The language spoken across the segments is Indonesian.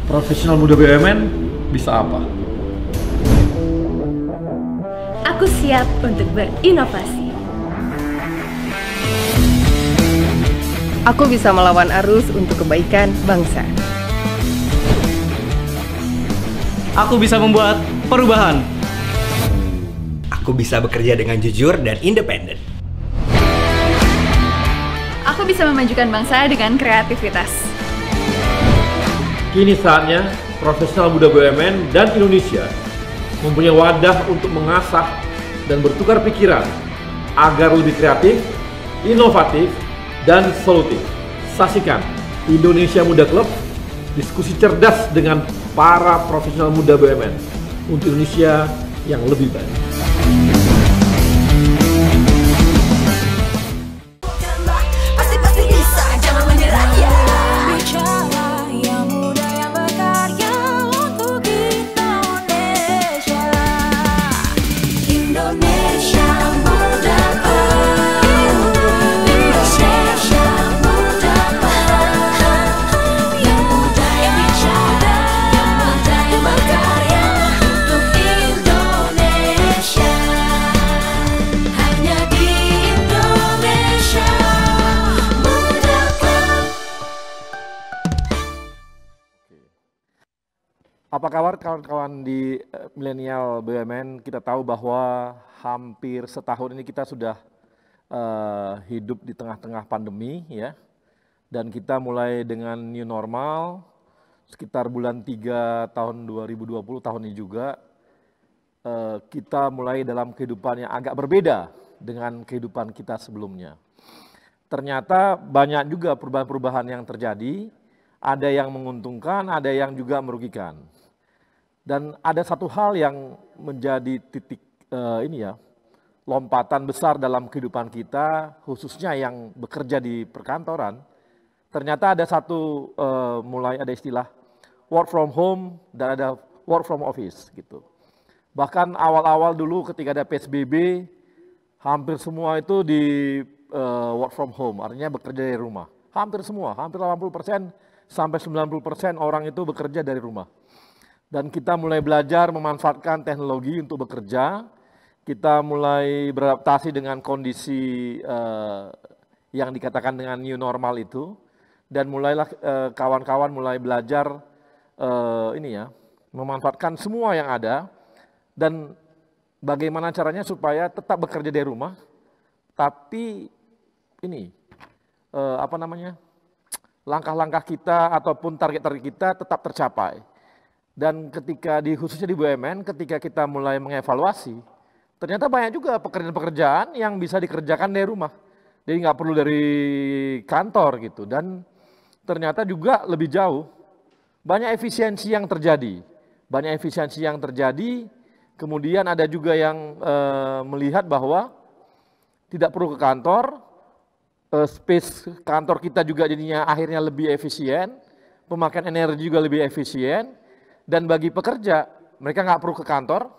Profesional muda BUMN bisa apa? Aku siap untuk berinovasi. Aku bisa melawan arus untuk kebaikan bangsa. Aku bisa membuat perubahan. Aku bisa bekerja dengan jujur dan independen. Aku bisa memajukan bangsa dengan kreativitas. Kini saatnya profesional muda BUMN dan Indonesia mempunyai wadah untuk mengasah dan bertukar pikiran agar lebih kreatif, inovatif, dan solutif. Saksikan Indonesia Muda Club, diskusi cerdas dengan para profesional muda BUMN untuk Indonesia yang lebih baik. Apa kabar kawan-kawan di milenial BUMN? Kita tahu bahwa hampir setahun ini kita sudah hidup di tengah-tengah pandemi ya. Dan kita mulai dengan new normal sekitar bulan 3 tahun 2020 tahun ini juga kita mulai dalam kehidupan yang agak berbeda dengan kehidupan kita sebelumnya. Ternyata banyak juga perubahan-perubahan yang terjadi, ada yang menguntungkan, ada yang juga merugikan. Dan ada satu hal yang menjadi titik lompatan besar dalam kehidupan kita, khususnya yang bekerja di perkantoran. Ternyata ada mulai ada istilah work from home dan ada work from office gitu. Bahkan awal-awal dulu ketika ada PSBB, hampir semua itu di work from home, artinya bekerja dari rumah. Hampir semua, hampir 80% sampai 90% orang itu bekerja dari rumah. Dan kita mulai belajar memanfaatkan teknologi untuk bekerja, kita mulai beradaptasi dengan kondisi yang dikatakan dengan new normal itu, dan mulailah kawan-kawan mulai belajar memanfaatkan semua yang ada, dan bagaimana caranya supaya tetap bekerja dari rumah, tapi langkah-langkah kita ataupun target-target kita tetap tercapai. Dan khususnya di BUMN, ketika kita mulai mengevaluasi, ternyata banyak juga pekerjaan-pekerjaan yang bisa dikerjakan dari rumah. Jadi nggak perlu dari kantor gitu. Dan ternyata juga lebih jauh, banyak efisiensi yang terjadi. Kemudian ada juga yang melihat bahwa tidak perlu ke kantor, space kantor kita juga jadinya akhirnya lebih efisien, pemakaian energi juga lebih efisien. Dan bagi pekerja, mereka nggak perlu ke kantor,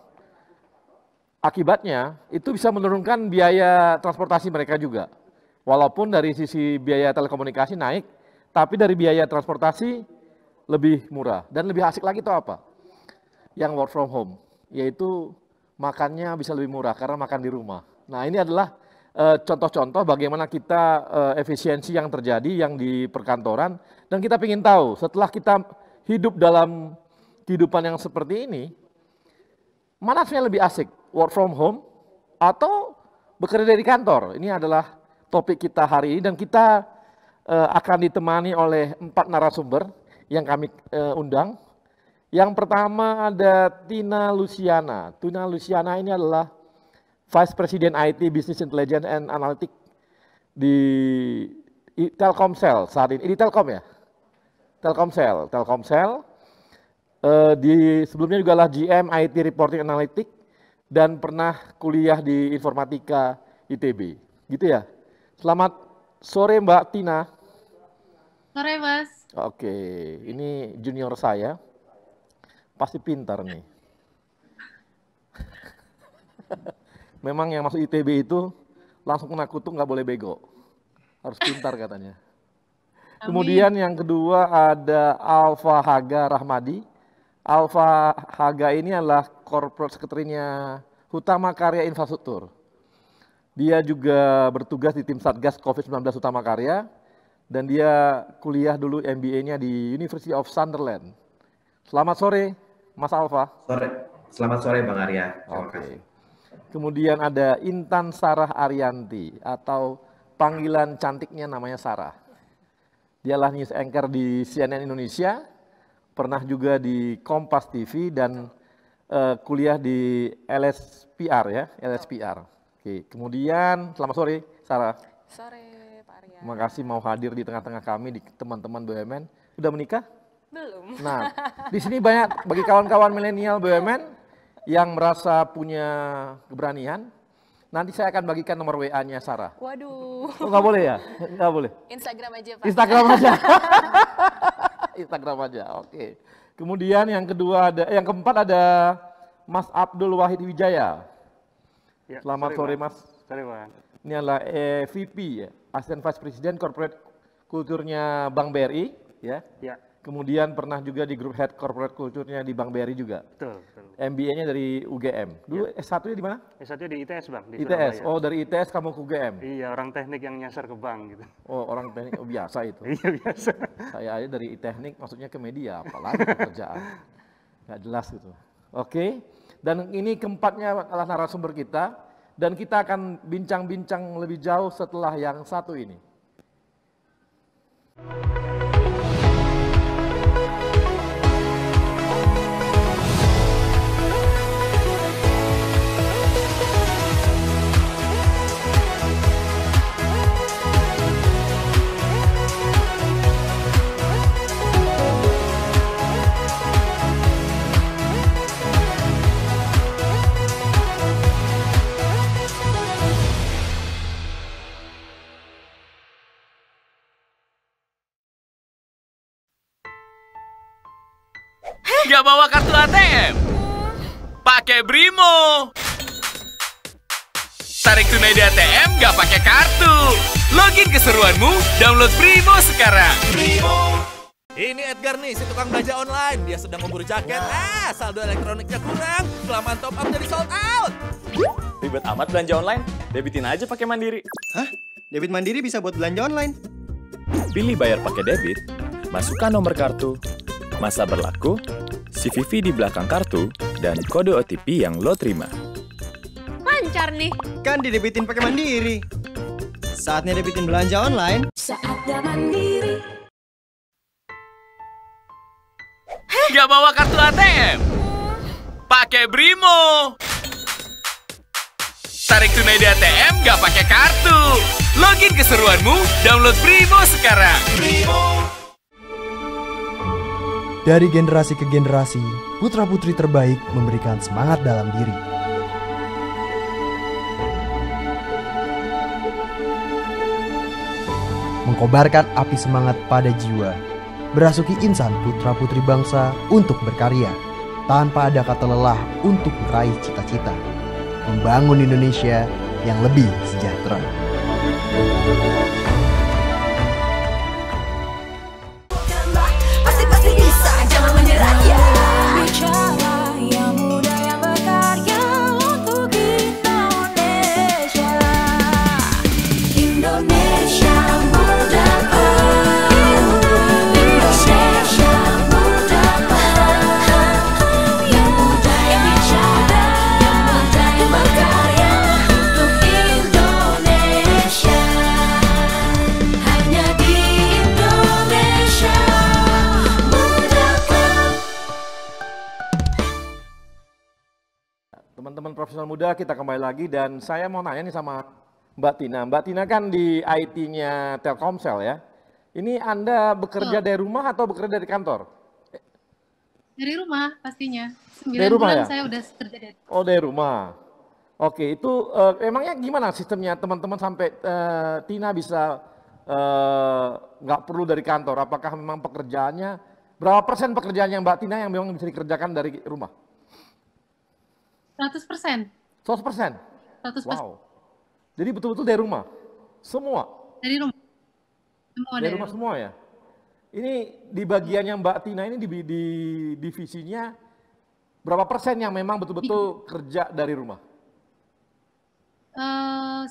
akibatnya itu bisa menurunkan biaya transportasi mereka juga. Walaupun dari sisi biaya telekomunikasi naik, tapi dari biaya transportasi lebih murah. Dan lebih asik lagi itu apa? Yang work from home, yaitu makannya bisa lebih murah karena makan di rumah. Nah ini adalah contoh-contoh bagaimana kita efisiensi yang terjadi yang di perkantoran. Dan kita ingin tahu setelah kita hidup dalam kehidupan yang seperti ini, mana yang lebih asik, work from home atau bekerja dari kantor? Ini adalah topik kita hari ini dan kita akan ditemani oleh 4 narasumber yang kami undang. Yang pertama ada Tina Luciana. Tina Luciana ini adalah Vice President IT Business Intelligence and Analytics di Telkomsel saat ini. Di Telkom ya? Telkomsel. Sebelumnya juga adalah GM IT Reporting Analytics dan pernah kuliah di Informatika ITB. Gitu ya. Selamat sore Mbak Tina. Sore Mas. Oke, ini junior saya. Pasti pintar nih. Memang yang masuk ITB itu langsung kena kutuk, nggak boleh bego. Harus pintar katanya. Kemudian yang kedua ada Alfa Haga Rahmadi. Alfa Haga ini adalah corporate secretary-nya Hutama Karya Infrastruktur. Dia juga bertugas di tim Satgas COVID-19 Hutama Karya dan dia kuliah dulu MBA-nya di University of Sunderland. Selamat sore, Mas Alfa. Selamat sore Bang Arya. Terima Oke. kasih. Kemudian ada Intan Sarah Arianti atau panggilan cantiknya namanya Sarah. Dialah news anchor di CNN Indonesia, pernah juga di Kompas TV dan kuliah di LSPR ya, LSPR. Oke, kemudian selamat sore Sarah. Sore Pak Arya. Terima kasih mau hadir di tengah-tengah kami di teman-teman BUMN. Udah menikah? Belum. Nah, di sini banyak bagi kawan-kawan milenial BUMN yang merasa punya keberanian. Nanti saya akan bagikan nomor WA-nya Sarah. Waduh. Oh, nggak boleh ya? Nggak boleh. Instagram aja Pak. Instagram aja. Instagram aja. Oke. Kemudian yang keempat ada Mas Abdul Wahid Wijaya. Ya, Selamat sore Mas. Sore Pak. Ini adalah VP ya, Assistant Vice President Corporate Kulturnya Bank BRI ya. Ya, Kemudian pernah juga di Group Head Corporate Kulturnya di Bank BRI juga. betul. MBA-nya dari UGM. Dulu S1-nya di mana? S1 di ITS Bang, di ITS. Surabaya. Oh, dari ITS kamu ke UGM. Iya, orang teknik yang nyasar ke bank gitu. Oh, orang teknik biasa itu. Iya, biasa. Saya aja dari teknik maksudnya ke media, apalagi pekerjaan. Nggak jelas gitu. Oke. Dan ini keempatnya adalah narasumber kita. Dan kita akan bincang-bincang lebih jauh setelah yang satu ini. Nggak bawa kartu ATM? Pakai Brimo. Tarik tunai di ATM nggak pakai kartu. Login keseruanmu, download Brimo sekarang. Brimo. Ini Edgar nih, si tukang belanja online. Dia sedang memburu jaket. Saldo elektroniknya kurang. Kelamaan top up jadi sold out. Ribet amat belanja online? Debitin aja pakai Mandiri. Hah? Debit Mandiri bisa buat belanja online? Pilih bayar pakai debit, masukkan nomor kartu, masa berlaku, CVV di belakang kartu, dan kode OTP yang lo terima. Lancar nih. Kan didebitin pakai Mandiri. Saatnya debitin belanja online. Saatnya Mandiri. Nggak bawa kartu ATM? Pakai Brimo. Tarik tunai di ATM nggak pakai kartu. Login keseruanmu, download Brimo sekarang. Brimo. Dari generasi ke generasi, putra-putri terbaik memberikan semangat dalam diri. Mengkobarkan api semangat pada jiwa, berasuki insan putra-putri bangsa untuk berkarya, tanpa ada kata lelah untuk meraih cita-cita, membangun Indonesia yang lebih sejahtera. Pasti bisa, jangan menyerah ya. Bicara yang muda yang berkarya untuk Indonesia. Indonesia muda. Indonesia muda. Yang muda yang bicara, yang muda yang berkarya untuk Indonesia. Hanya di Indonesia. Teman-teman profesional muda, kita kembali lagi dan saya mau nanya nih sama Mbak Tina. Mbak Tina kan di IT-nya Telkomsel ya. Ini Anda bekerja dari rumah atau bekerja dari kantor? Dari rumah pastinya. 9 Dari rumah bulan ya? saya udah kerja dari Oh, dari rumah. Oke, itu emangnya gimana sistemnya teman-teman sampai Tina bisa nggak perlu dari kantor? Apakah memang pekerjaannya, berapa persen pekerjaannya Mbak Tina yang memang bisa dikerjakan dari rumah? 100%. 100%? 100%. Wow. Jadi betul-betul dari rumah? Semua? Dari rumah. Semua Dari rumah semua ya? Ini di bagian yang Mbak Tina ini di divisinya berapa persen yang memang betul-betul kerja dari rumah?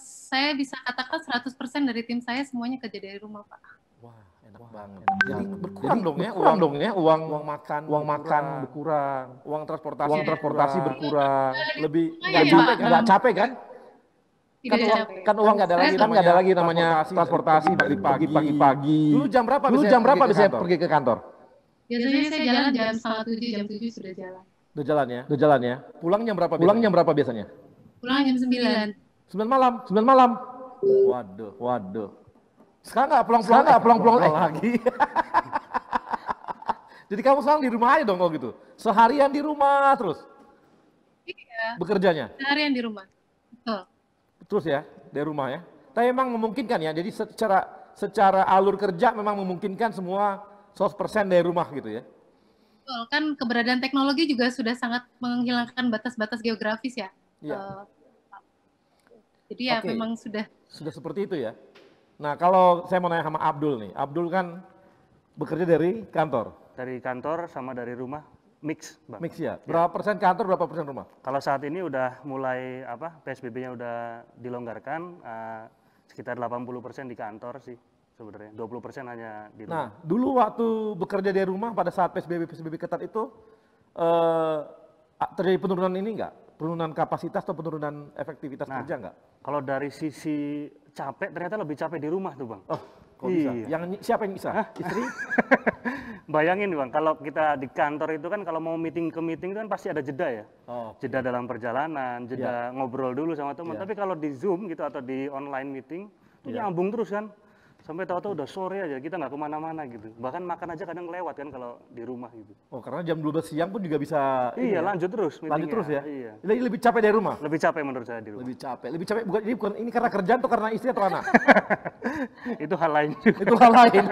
Saya bisa katakan 100% dari tim saya semuanya kerja dari rumah, Pak. Wah, enak banget. Jadi berkurang dong ya, uang makan berkurang, uang transportasi berkurang, lebih nggak capek kan? Kan uang nggak ada lagi namanya transportasi dari pagi-pagi. Dulu jam berapa biasanya pergi ke kantor? Biasanya saya jalan jam 6:30, jam 7 sudah jalan. Udah jalan ya. Pulang jam berapa biasanya? Pulang jam 9. 9 malam. Waduh. Sekarang nggak pulang lagi. Jadi kamu sekarang di rumah aja dong kalau gitu. Seharian di rumah terus. Iya. Bekerjanya. Seharian di rumah. Betul. Terus ya, dari rumah ya. Tapi memang memungkinkan ya. Jadi secara alur kerja memang memungkinkan semua 100% dari rumah gitu ya. Betul, kan keberadaan teknologi juga sudah sangat menghilangkan batas-batas geografis ya. Iya. Jadi ya memang sudah seperti itu ya. Nah, kalau saya mau nanya sama Abdul nih. Abdul kan bekerja dari kantor. Dari kantor sama dari rumah mix, Bang. Mix ya. Berapa persen kantor, berapa persen rumah? Kalau saat ini udah mulai PSBB-nya udah dilonggarkan, sekitar 80% di kantor sih sebenarnya. 20% hanya di rumah. Nah, dulu waktu bekerja dari rumah pada saat PSBB ketat itu terjadi penurunan ini enggak? Penurunan kapasitas atau penurunan efektivitas kerja enggak? Kalau dari sisi capek, ternyata lebih capek di rumah tuh, Bang. Oh, kok bisa? Siapa yang bisa? Istri? Bayangin, Bang, kalau kita di kantor itu kan kalau mau meeting ke meeting itu kan pasti ada jeda ya. Jeda dalam perjalanan, jeda ngobrol dulu sama teman. Tapi kalau di Zoom gitu atau di online meeting, itu nyambung terus kan. Sampai tahu-tahu udah sore aja, kita nggak kemana-mana gitu. Bahkan makan aja kadang lewat kan kalau di rumah gitu. Oh, karena jam 12 siang pun juga bisa... Iya, lanjut terus meetingnya. Lanjut terus ya? Iya. Lebih capek dari rumah? Lebih capek menurut saya di rumah. Lebih capek. Bukan ini karena kerjaan atau karena istri atau anak? Itu hal lain juga. Itu hal lain.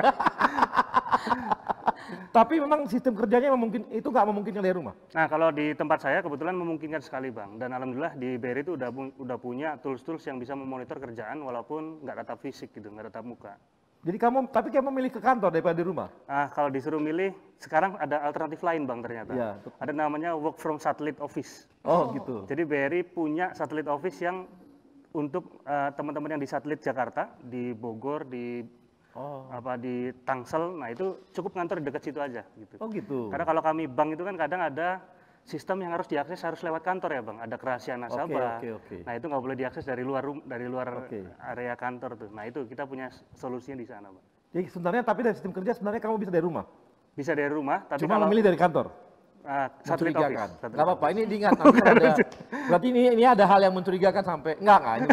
Tapi memang sistem kerjanya itu nggak memungkinkan dari rumah? Nah, kalau di tempat saya kebetulan memungkinkan sekali, Bang. Dan alhamdulillah di BRI itu udah punya tools-tools yang bisa memonitor kerjaan walaupun nggak tatap fisik gitu, nggak tatap muka. Jadi kamu milih ke kantor daripada di rumah? Nah, kalau disuruh milih, sekarang ada alternatif lain, Bang, ternyata. Ya, ada namanya work from satellite office. Oh, gitu. Jadi BRI punya satellite office yang untuk teman-teman yang di satelit Jakarta, di Bogor, di di Tangsel, nah itu cukup ngantor di dekat situ aja gitu. Oh gitu. Karena kalau kami bank itu kan kadang ada sistem yang harus diakses harus lewat kantor ya, Bang. Ada kerahasiaan nasabah. Nah itu nggak boleh diakses dari luar area kantor tuh. Nah itu kita punya solusinya di sana, Bang. Jadi sebenarnya tapi dari sistem kerja sebenarnya kamu bisa dari rumah? Bisa dari rumah, tapi cuma memilih dari kantor? Mencurigakan. Nggak apa-apa, ini diingat. Berarti ini ada hal yang mencurigakan sampai ini.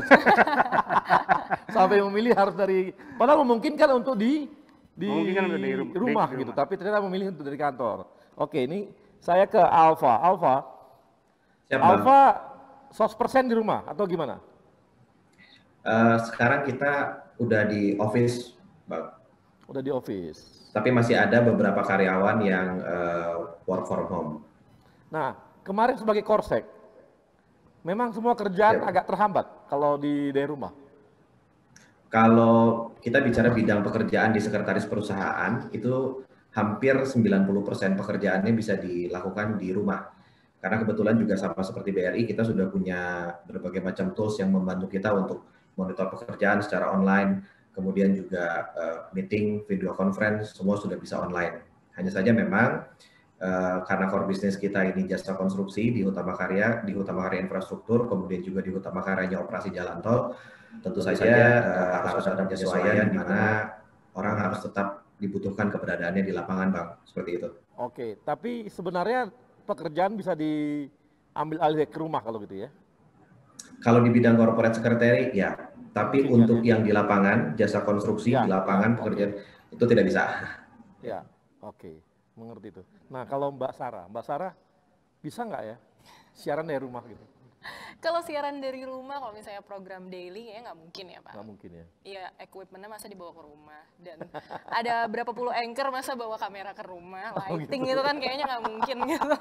Sampai memilih harus dari, padahal memungkinkan untuk di rumah gitu, tapi ternyata memilih untuk dari kantor. Oke, ini saya ke Alfa. Alfa 100% di rumah atau gimana? Sekarang kita udah di office, Bang. Udah di office. Tapi masih ada beberapa karyawan yang work from home. Nah, kemarin sebagai Korsek, memang semua kerjaan agak terhambat kalau dari rumah. Kalau kita bicara bidang pekerjaan di sekretaris perusahaan, itu hampir 90% pekerjaannya bisa dilakukan di rumah. Karena kebetulan juga sama seperti BRI, kita sudah punya berbagai macam tools yang membantu kita untuk monitor pekerjaan secara online, kemudian juga meeting, video conference, semua sudah bisa online. Hanya saja memang karena core bisnis kita ini jasa konstruksi di Utama Karya Infrastruktur, kemudian juga di Utama Karyanya operasi jalan tol, tentu saja harus ada penyesuaian di mana orang harus tetap dibutuhkan keberadaannya di lapangan, Bang, seperti itu. Oke, tapi sebenarnya pekerjaan bisa diambil alih ke rumah kalau gitu ya? Kalau di bidang corporate secretary, ya. Tapi untuk yang di lapangan, jasa konstruksi di lapangan pekerjaan itu tidak bisa. Ya, oke, mengerti itu. Nah, kalau Mbak Sarah bisa nggak ya siaran dari rumah gitu? Kalau siaran dari rumah, kalau misalnya program daily, ya nggak mungkin ya, Pak. Nggak mungkin ya? Iya, equipment-nya masa dibawa ke rumah. Dan ada berapa puluh anchor masa bawa kamera ke rumah, lighting gitu kan kayaknya nggak mungkin gitu.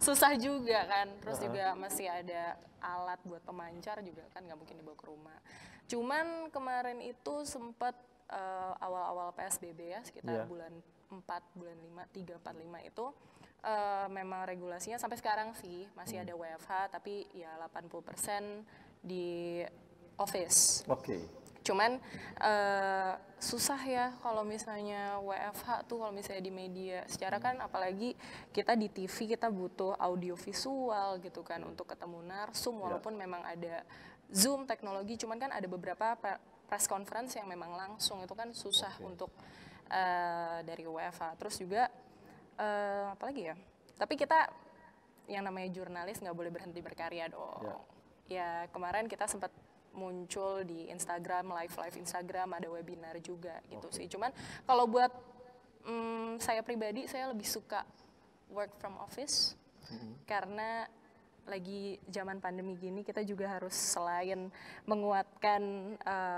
Susah juga kan. Terus juga masih ada alat buat pemancar juga kan nggak mungkin dibawa ke rumah. Cuman kemarin itu sempat awal-awal PSBB ya, sekitar bulan bulan 5, 3, 4, 5 itu memang regulasinya sampai sekarang sih masih ada WFH, tapi ya 80% di office. Oke. Cuman susah ya kalau misalnya WFH tuh kalau misalnya di media. Secara kan apalagi kita di TV kita butuh audio visual gitu kan untuk ketemu narsum, walaupun memang ada Zoom teknologi, cuman kan ada beberapa press conference yang memang langsung, itu kan susah untuk dari WFH. Terus juga apalagi ya, tapi kita yang namanya jurnalis nggak boleh berhenti berkarya dong. Ya kemarin kita sempat muncul di Instagram, live Instagram, ada webinar juga gitu sih. Cuman kalau buat saya pribadi, saya lebih suka work from office karena lagi zaman pandemi gini kita juga harus selain menguatkan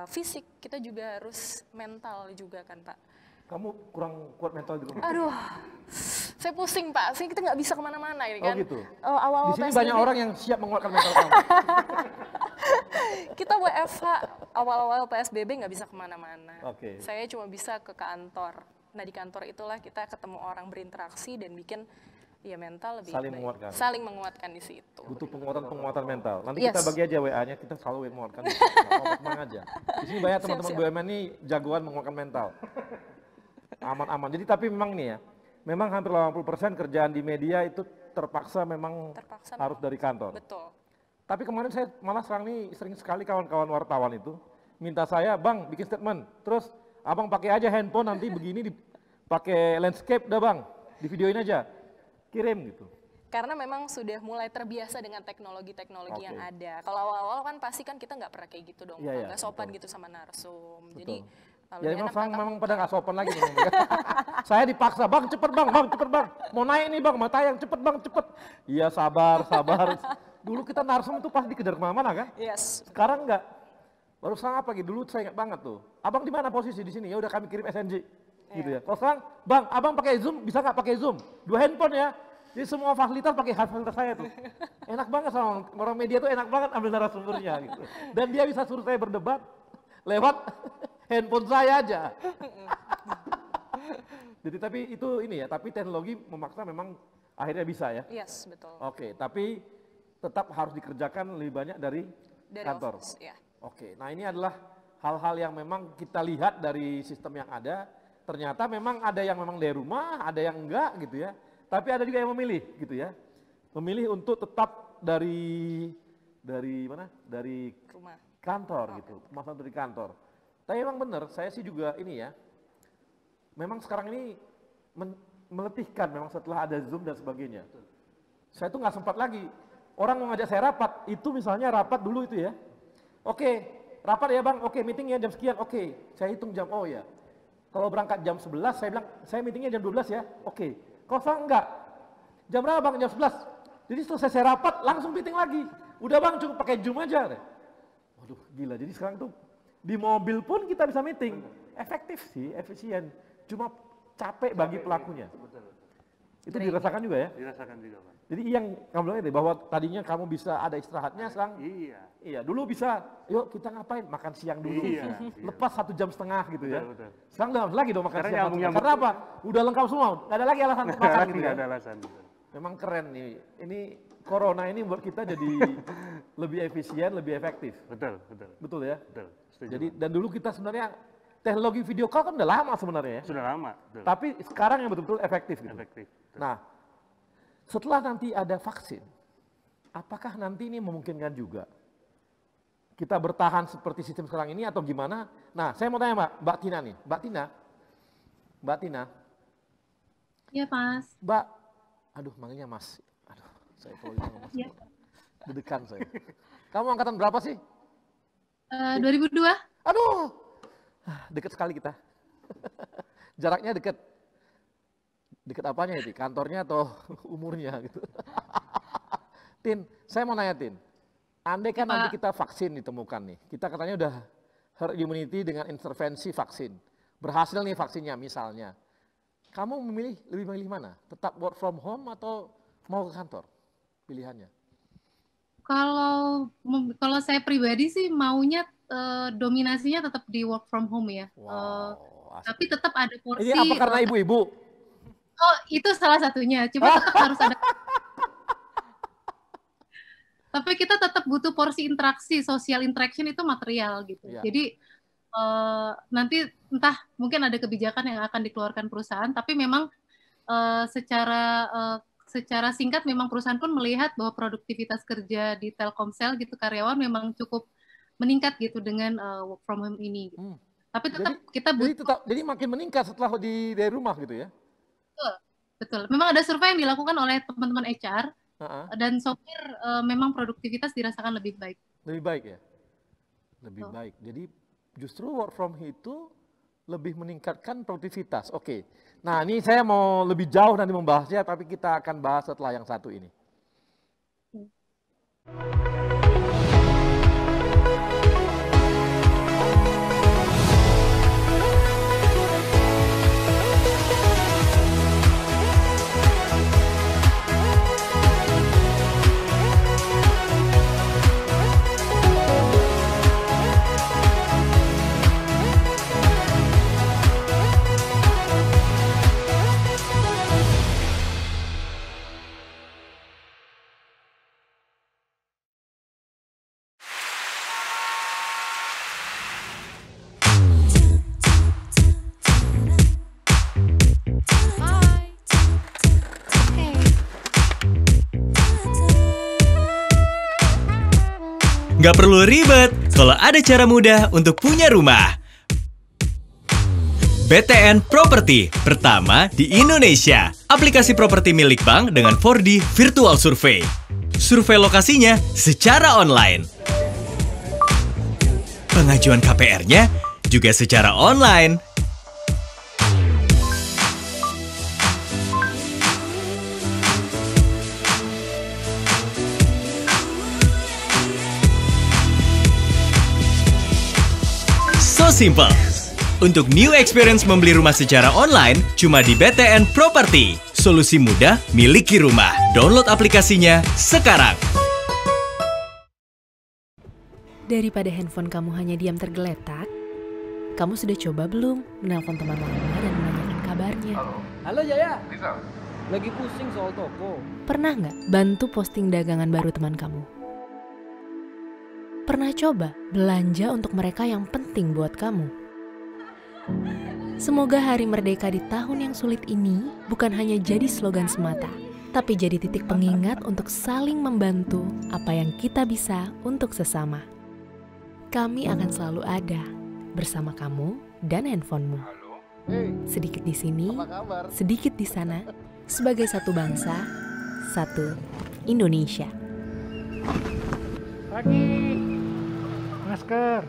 fisik, kita juga harus mental juga kan Pak. Kamu kurang kuat mental di rumah? Aduh, saya pusing Pak, saya kita nggak bisa kemana-mana ini kan. Oh gitu? Awal-awal di sini PSBB, banyak orang yang siap menguatkan mental kamu. kita WFH, awal-awal PSBB nggak bisa kemana-mana. Oke. Saya cuma bisa ke kantor. Nah di kantor itulah kita ketemu orang, berinteraksi dan bikin ya mental lebih saling baik. menguatkan. Saling menguatkan di situ. Butuh penguatan mental. Nanti Yes. kita bagi aja WA-nya, kita selalu menguatkan. Tenang aja. Di sini banyak teman-teman Siap. BUMN ini jagoan menguatkan mental. Aman-aman. Jadi tapi memang nih ya, memang hampir 80% kerjaan di media itu terpaksa memang harus dari kantor. Betul. Tapi kemarin saya malah sering sekali kawan-kawan wartawan itu minta saya, Bang bikin statement, terus Abang pakai aja handphone nanti begini, pakai landscape dah Bang, di videoin aja, kirim gitu. Karena memang sudah mulai terbiasa dengan teknologi-teknologi yang ada. Kalau awal-awal kan pasti kan kita nggak pernah kayak gitu dong, Iya, nggak sopan gitu sama narsum. Jadi Ya memang pada nggak sopan lagi. Saya dipaksa, Bang cepet Bang, mau naik nih Bang, mau tayang cepet Bang, cepet. Iya sabar. Dulu kita narsum itu pasti dikejar kemana-mana kan? Yes. Sekarang nggak. Baru sekarang apa gitu, dulu saya ingat banget tuh. Abang di mana posisi di sini? Ya udah kami kirim SNG. Gitu ya. Kalau sekarang, Bang, Abang pakai Zoom, bisa nggak pakai Zoom? 2 handphone ya. Jadi semua fasilitas pakai fasilitas saya tuh. Enak banget sama orang media tuh, enak banget ambil narasumbernya gitu. Dan dia bisa suruh saya berdebat lewat handphone saya aja. Jadi tapi itu ini ya, tapi teknologi memaksa memang akhirnya bisa ya. Yes, betul. Oke, tapi tetap harus dikerjakan lebih banyak dari kantor. Office, ya. Oke, nah ini adalah hal-hal yang memang kita lihat dari sistem yang ada. Ternyata memang ada yang memang dari rumah, ada yang enggak gitu ya. Tapi ada juga yang memilih gitu ya. Memilih untuk tetap dari mana? Dari rumah. Kantor gitu, pemasaran dari kantor. Tapi memang benar, saya sih juga ini ya. Memang sekarang ini meletihkan memang setelah ada Zoom dan sebagainya. Saya tuh nggak sempat lagi. Orang mau ngajak saya rapat, itu misalnya rapat dulu itu ya. Oke, rapat ya Bang, oke meetingnya jam sekian, oke. Saya hitung jam, oh ya. Kalau berangkat jam 11, saya bilang, saya meetingnya jam 12 ya, oke. Kalau sekarang enggak, jam berapa Bang? Jam 11. Jadi selesai saya rapat, langsung meeting lagi. Udah Bang, cukup pakai Zoom aja. Waduh, gila. Jadi sekarang tuh di mobil pun kita bisa meeting. Efektif sih, efisien. Cuma capek bagi pelakunya. Itu dirasakan juga ya? Dirasakan juga Pak. Jadi yang kamu bilang itu, bahwa tadinya kamu bisa ada istirahatnya, sekarang iya, dulu bisa, yuk kita ngapain, makan siang dulu, lepas 1,5 jam gitu ya. Betul. Sekarang nggak harus lagi dong makan siang. Nyambung. Karena apa? Udah lengkap semua, nggak ada lagi alasan untuk makan gitu ya. Nggak ada alasan. Memang keren nih, ini corona ini buat kita jadi lebih efisien, lebih efektif. Betul. Betul ya? Betul. Setuju. Jadi dan dulu kita sebenarnya teknologi video call kan udah lama sebenarnya ya. Sudah lama. Betul. Tapi sekarang yang betul-betul efektif gitu. Efektif. Betul. Nah, setelah nanti ada vaksin, apakah nanti ini memungkinkan juga kita bertahan seperti sistem sekarang ini atau gimana? Nah, saya mau tanya Mbak Tina nih. Mbak Tina. Iya, Mas. Aduh, manggilnya Mas. Aduh, saya kalau bilang Mas. Iya. Dedekan saya. Kamu angkatan berapa sih? 2002. Aduh, deket sekali kita. Jaraknya deket. Deket apanya itu? Kantornya atau umurnya gitu. Tin, saya mau nanya Tin. Andai kan nanti kita vaksin ditemukan nih. Kita katanya udah herd immunity dengan intervensi vaksin. Berhasil nih vaksinnya misalnya. Kamu lebih memilih mana? Tetap work from home atau mau ke kantor? Pilihannya. Kalau saya pribadi sih maunya dominasinya tetap di work from home ya. Tapi tetap ada porsi. Ini apa karena ibu-ibu? Oh, itu salah satunya. Cuma tetap harus ada. Tapi kita tetap butuh porsi interaksi, social interaction itu material gitu. Ya. Jadi nanti entah mungkin ada kebijakan yang akan dikeluarkan perusahaan, tapi memang secara singkat memang perusahaan pun melihat bahwa produktivitas kerja di Telkomsel gitu karyawan memang cukup meningkat gitu dengan work from home ini. Gitu. Tapi tetap kita butuh. Jadi makin meningkat setelah dari rumah gitu ya? Betul. Memang ada survei yang dilakukan oleh teman-teman HR dan so far memang produktivitas dirasakan lebih baik. Lebih baik ya? Lebih baik. Jadi justru work from home itu lebih meningkatkan produktivitas. Oke. Nah, ini saya mau lebih jauh nanti membahasnya, tapi kita akan bahas setelah yang satu ini. Nggak perlu ribet kalau ada cara mudah untuk punya rumah. BTN Property, pertama di Indonesia. Aplikasi properti milik bank dengan 4D Virtual Survey. Survei lokasinya secara online. Pengajuan KPR-nya juga secara online. So simple. Untuk new experience membeli rumah secara online, cuma di BTN Property. Solusi mudah miliki rumah. Download aplikasinya sekarang. Daripada handphone kamu hanya diam tergeletak, kamu sudah coba belum menelpon teman lama dan menanyakan kabarnya? Halo Jaya, lagi pusing soal toko. Pernah nggak bantu posting dagangan baru teman kamu? Pernah coba belanja untuk mereka yang penting buat kamu? Semoga Hari Merdeka di tahun yang sulit ini bukan hanya jadi slogan semata, tapi jadi titik pengingat untuk saling membantu apa yang kita bisa untuk sesama. Kami akan selalu ada bersama kamu dan handphonemu. Sedikit di sini, sedikit di sana, sebagai satu bangsa, satu Indonesia. Pagi, masker.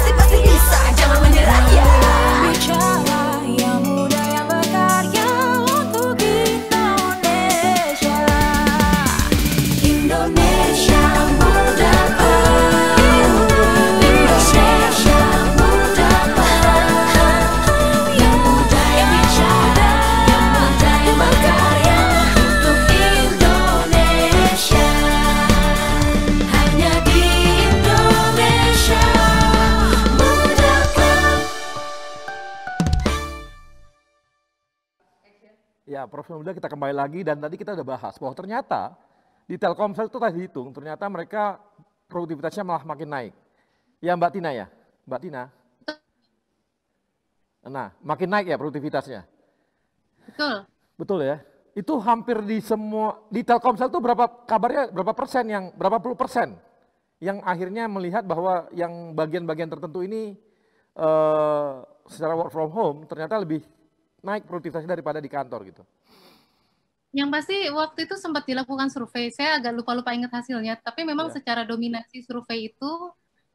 Pasti bisa, jangan menyerah ya. Bicara yang muda yang berkarya untuk Indonesia. Indonesia muda, Indonesia muda, yang muda yang bicara, yang muda yang berkarya untuk Indonesia. Hanya di Indonesia. Ya, Prof. Muda kita kembali lagi dan tadi kita udah bahas bahwa ternyata di Telkomsel itu tadi hitung, ternyata mereka produktivitasnya malah makin naik. Ya Mbak Tina ya? Mbak Tina? Nah, makin naik ya produktivitasnya? Betul. Betul ya? Itu hampir di semua, di Telkomsel itu berapa kabarnya, berapa persen berapa puluh persen yang akhirnya melihat bahwa yang bagian-bagian tertentu ini secara work from home ternyata lebih naik produktivitasnya daripada di kantor gitu. Yang pasti waktu itu sempat dilakukan survei, saya agak lupa ingat hasilnya, tapi memang secara dominasi survei itu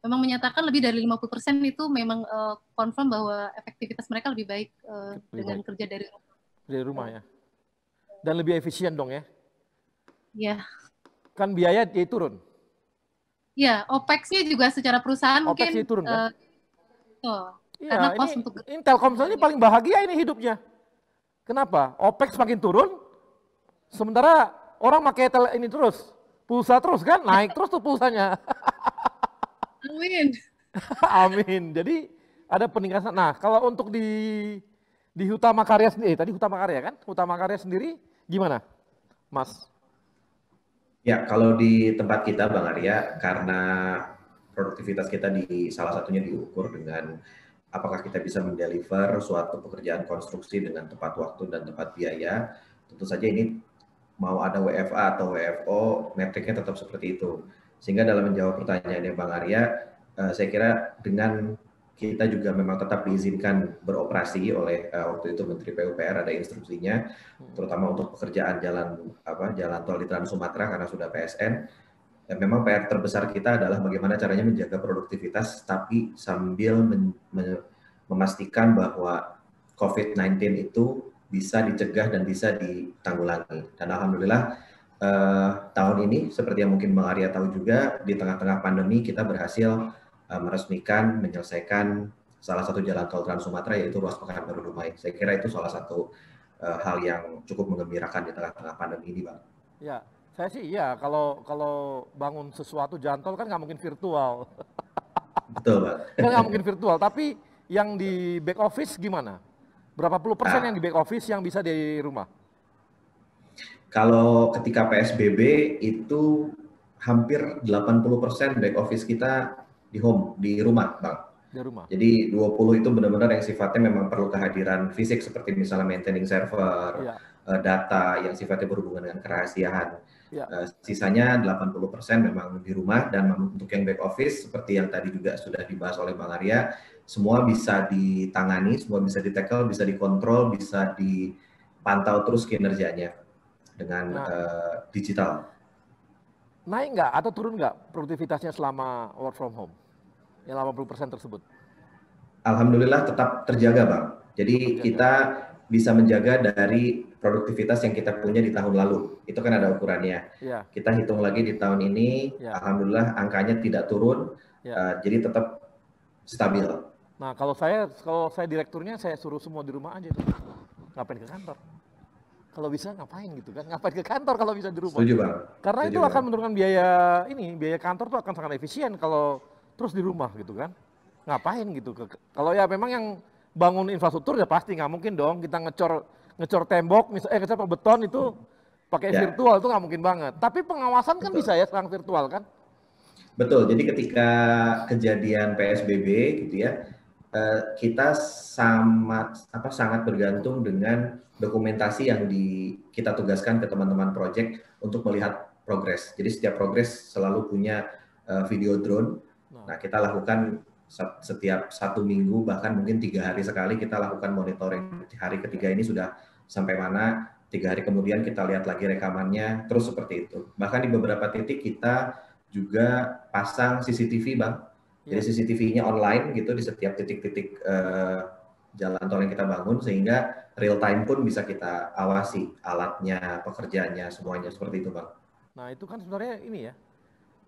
memang menyatakan lebih dari 50% itu memang confirm bahwa efektivitas mereka lebih baik dengan kerja dari rumah. Dari rumah ya. Dan lebih efisien dong ya. Ya. Kan biaya dia turun. Ya, OPEX-nya juga secara perusahaan mungkin turun kan? karena Ya, cost untuk ini Telkomsel ini paling bahagia ini hidupnya. Kenapa? OPEX makin turun, sementara orang pakai ini terus, pulsa terus kan, naik terus tuh pulsanya. Amin. Amin. Jadi ada peningkatan. Nah, kalau untuk di Hutama Karya sendiri, tadi Hutama Karya kan? Hutama Karya sendiri gimana, Mas? Ya, kalau di tempat kita Bang Arya, karena produktivitas kita salah satunya diukur dengan apakah kita bisa mendeliver suatu pekerjaan konstruksi dengan tepat waktu dan tepat biaya. Tentu saja ini mau ada WFA atau WFO, metriknya tetap seperti itu. Sehingga dalam menjawab pertanyaannya Bang Arya, saya kira dengan kita juga memang tetap diizinkan beroperasi oleh waktu itu Menteri PUPR, ada instruksinya, terutama untuk pekerjaan jalan tol di Trans Sumatera karena sudah PSN. Dan memang PR terbesar kita adalah bagaimana caranya menjaga produktivitas, tapi sambil memastikan bahwa COVID-19 itu bisa dicegah dan bisa ditanggulangi. Dan alhamdulillah tahun ini, seperti yang mungkin Bang Arya tahu juga, di tengah-tengah pandemi kita berhasil meresmikan, menyelesaikan salah satu jalan tol Trans Sumatera, yaitu ruas Pekanbaru Dumai. Saya kira itu salah satu hal yang cukup menggembirakan di tengah-tengah pandemi ini, Bang. Ya, saya sih iya, kalau bangun sesuatu jalan tol kan nggak mungkin virtual. Betul, Bang. Kan nggak mungkin virtual, tapi yang di back office gimana? Berapa puluh persen yang di back office yang bisa di rumah? Kalau ketika PSBB itu hampir 80% back office kita di rumah, Bang. Di rumah. Jadi 20 itu benar-benar yang sifatnya memang perlu kehadiran fisik, seperti misalnya maintaining server, data yang sifatnya berhubungan dengan kerahasiaan. Sisanya 80% memang di rumah, dan untuk yang back office seperti yang tadi juga sudah dibahas oleh Bang Arya, semua bisa ditangani, semua bisa di-tackle, bisa dikontrol, bisa dipantau terus kinerjanya dengan digital. Naik nggak atau turun nggak produktivitasnya selama work from home? Yang 80% tersebut? Alhamdulillah tetap terjaga, Bang. Jadi kita bisa menjaga dari produktivitas yang kita punya di tahun lalu. Itu kan ada ukurannya. Ya. Kita hitung lagi di tahun ini, alhamdulillah angkanya tidak turun, jadi tetap stabil. Nah, kalau saya direkturnya, saya suruh semua di rumah aja. Ngapain ke kantor? Kalau bisa ngapain gitu kan? Ngapain ke kantor kalau bisa di rumah? Setuju, Bang. Karena Setuju, itu Bang. akan menurunkan biaya kantor tuh akan sangat efisien kalau terus di rumah gitu kan. Ngapain gitu? Kalau ya memang yang bangun infrastruktur ya pasti nggak mungkin dong kita ngecor tembok, ngecor beton itu pakai virtual, itu nggak mungkin banget. Tapi pengawasan kan bisa ya sekarang virtual kan? Betul. Jadi ketika kejadian PSBB gitu ya, kita sangat bergantung dengan dokumentasi yang kita tugaskan ke teman-teman project untuk melihat progres. Jadi setiap progres selalu punya video drone. Nah, kita lakukan setiap 1 minggu, bahkan mungkin 3 hari sekali kita lakukan monitoring. Hari ketiga ini sudah sampai mana, 3 hari kemudian kita lihat lagi rekamannya, terus seperti itu. Bahkan di beberapa titik kita juga pasang CCTV, Bang. Jadi CCTV-nya online gitu di setiap titik-titik jalan tol yang kita bangun, sehingga real time pun bisa kita awasi alatnya, pekerjaannya, semuanya seperti itu, Bang. Nah, itu kan sebenarnya ini ya.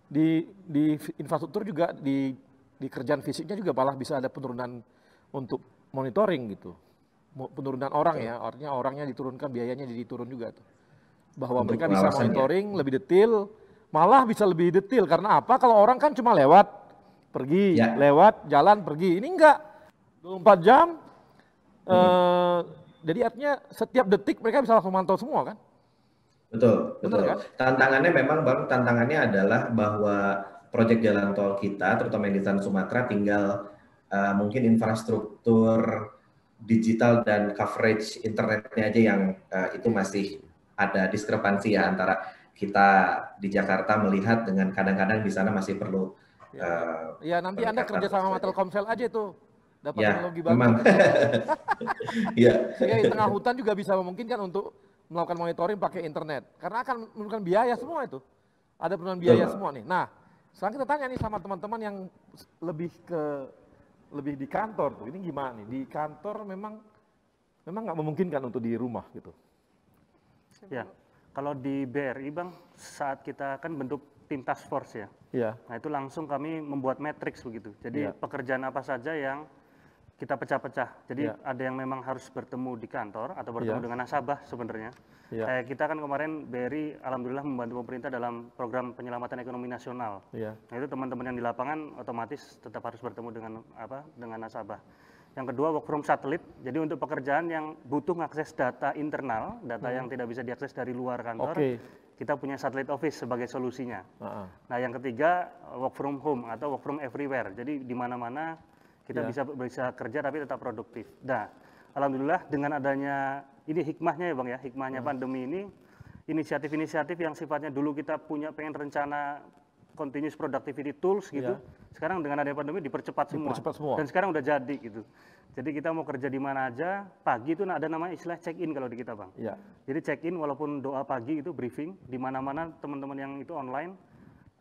Di infrastruktur juga di kerjaan fisiknya juga malah bisa ada penurunan untuk monitoring gitu. Penurunan orang ya, artinya orangnya diturunkan, biayanya jadi turun juga tuh. Bahwa Untuk mereka bisa pengawasannya. monitoring lebih detail, malah bisa lebih detail. Karena apa? Kalau orang kan cuma lewat, pergi, lewat, jalan, pergi. Ini enggak, 24 jam, jadi artinya setiap detik mereka bisa langsung mantau semua kan? Betul. Kan? Tantangannya memang, Bang, tantangannya adalah bahwa proyek jalan tol kita, terutama yang di Trans Sumatera, tinggal mungkin infrastruktur digital dan coverage internetnya aja yang itu masih ada diskrepansi ya antara kita di Jakarta melihat dengan kadang-kadang di sana masih perlu. Ya nanti Anda kerja sama Telkomsel aja tuh, dapat Ya, teknologi baru. memang. Iya. Sehingga di tengah hutan juga bisa memungkinkan untuk melakukan monitoring pakai internet, karena akan menurunkan biaya semua itu. Ada penurunan biaya semua nih. Nah, sekarang kita tanya nih sama teman-teman yang lebih di kantor tuh, ini gimana nih? Di kantor memang nggak memungkinkan untuk di rumah gitu. Ya, kalau di BRI, Bang, saat kita kan bentuk tim task force ya. Iya. Nah, itu langsung kami membuat matriks begitu. Jadi pekerjaan apa saja yang kita pecah-pecah. Jadi ada yang memang harus bertemu di kantor atau bertemu dengan nasabah sebenarnya. Kayak kita kan kemarin BRI alhamdulillah membantu pemerintah dalam program penyelamatan ekonomi nasional. Nah itu teman-teman yang di lapangan otomatis tetap harus bertemu dengan nasabah. Yang kedua work from satelit. Jadi untuk pekerjaan yang butuh mengakses data internal, data yang tidak bisa diakses dari luar kantor, kita punya satellite office sebagai solusinya. Nah yang ketiga work from home atau work from everywhere. Jadi di mana-mana kita bisa kerja tapi tetap produktif. Nah, alhamdulillah dengan adanya ini hikmahnya ya Bang ya, hikmahnya pandemi ini, inisiatif-inisiatif yang sifatnya dulu kita pengen rencana continuous productivity tools gitu, sekarang dengan adanya pandemi dipercepat semua. Dan sekarang udah jadi gitu. Jadi kita mau kerja di mana aja, pagi itu ada namanya istilah check-in kalau di kita Bang. Jadi check-in walaupun doa pagi itu briefing, di mana-mana teman-teman yang itu online,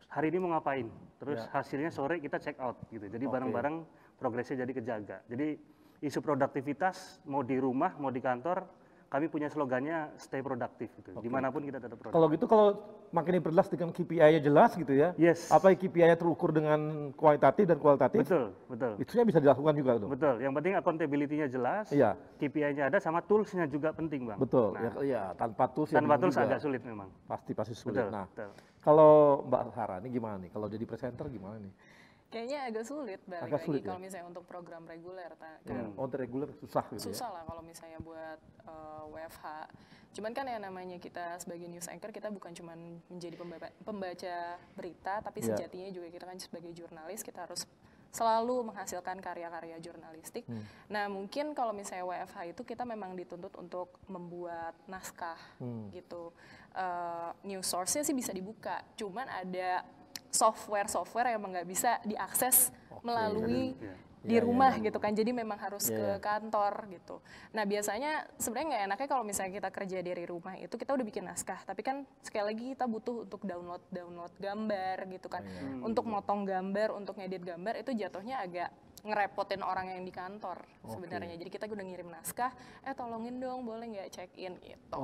hari ini mau ngapain, terus hasilnya sore kita check out gitu. Jadi bareng-bareng progresnya jadi kejaga. Jadi isu produktivitas mau di rumah, mau di kantor, kami punya slogannya stay produktif gitu. Dimanapun kita tetap produktif. Kalau gitu, kalau makin diperjelas dengan KPI-nya jelas gitu ya. Apa KPI-nya terukur dengan kualitatif dan kualitatif. Betul. Itunya bisa dilakukan juga tuh. Betul. Yang penting accountability-nya jelas. KPI-nya ada sama tools-nya juga penting Bang. Betul. Nah, tanpa tools agak sulit memang. Pasti sulit. Betul. Nah, kalau Mbak Sarah ini gimana nih? Kalau jadi presenter gimana nih? Kayaknya agak sulit balik lagi kalau misalnya untuk program reguler. Untuk reguler susah gitu susah lah kalau misalnya buat WFH. Cuman kan yang namanya kita sebagai news anchor, kita bukan cuma menjadi pembaca berita, tapi sejatinya juga kita kan sebagai jurnalis, kita harus selalu menghasilkan karya-karya jurnalistik. Nah mungkin kalau misalnya WFH itu kita memang dituntut untuk membuat naskah gitu. News source-nya sih bisa dibuka, cuman ada software yang nggak bisa diakses melalui di rumah gitu kan, jadi memang harus ke kantor gitu. Nah biasanya sebenarnya nggak enaknya kalau misalnya kita kerja dari rumah itu kita udah bikin naskah, tapi kan sekali lagi kita butuh untuk download gambar gitu kan, untuk motong gambar, untuk ngedit gambar itu jatuhnya agak ngerepotin orang yang di kantor sebenarnya. Jadi kita udah ngirim naskah, tolongin dong boleh nggak check in gitu.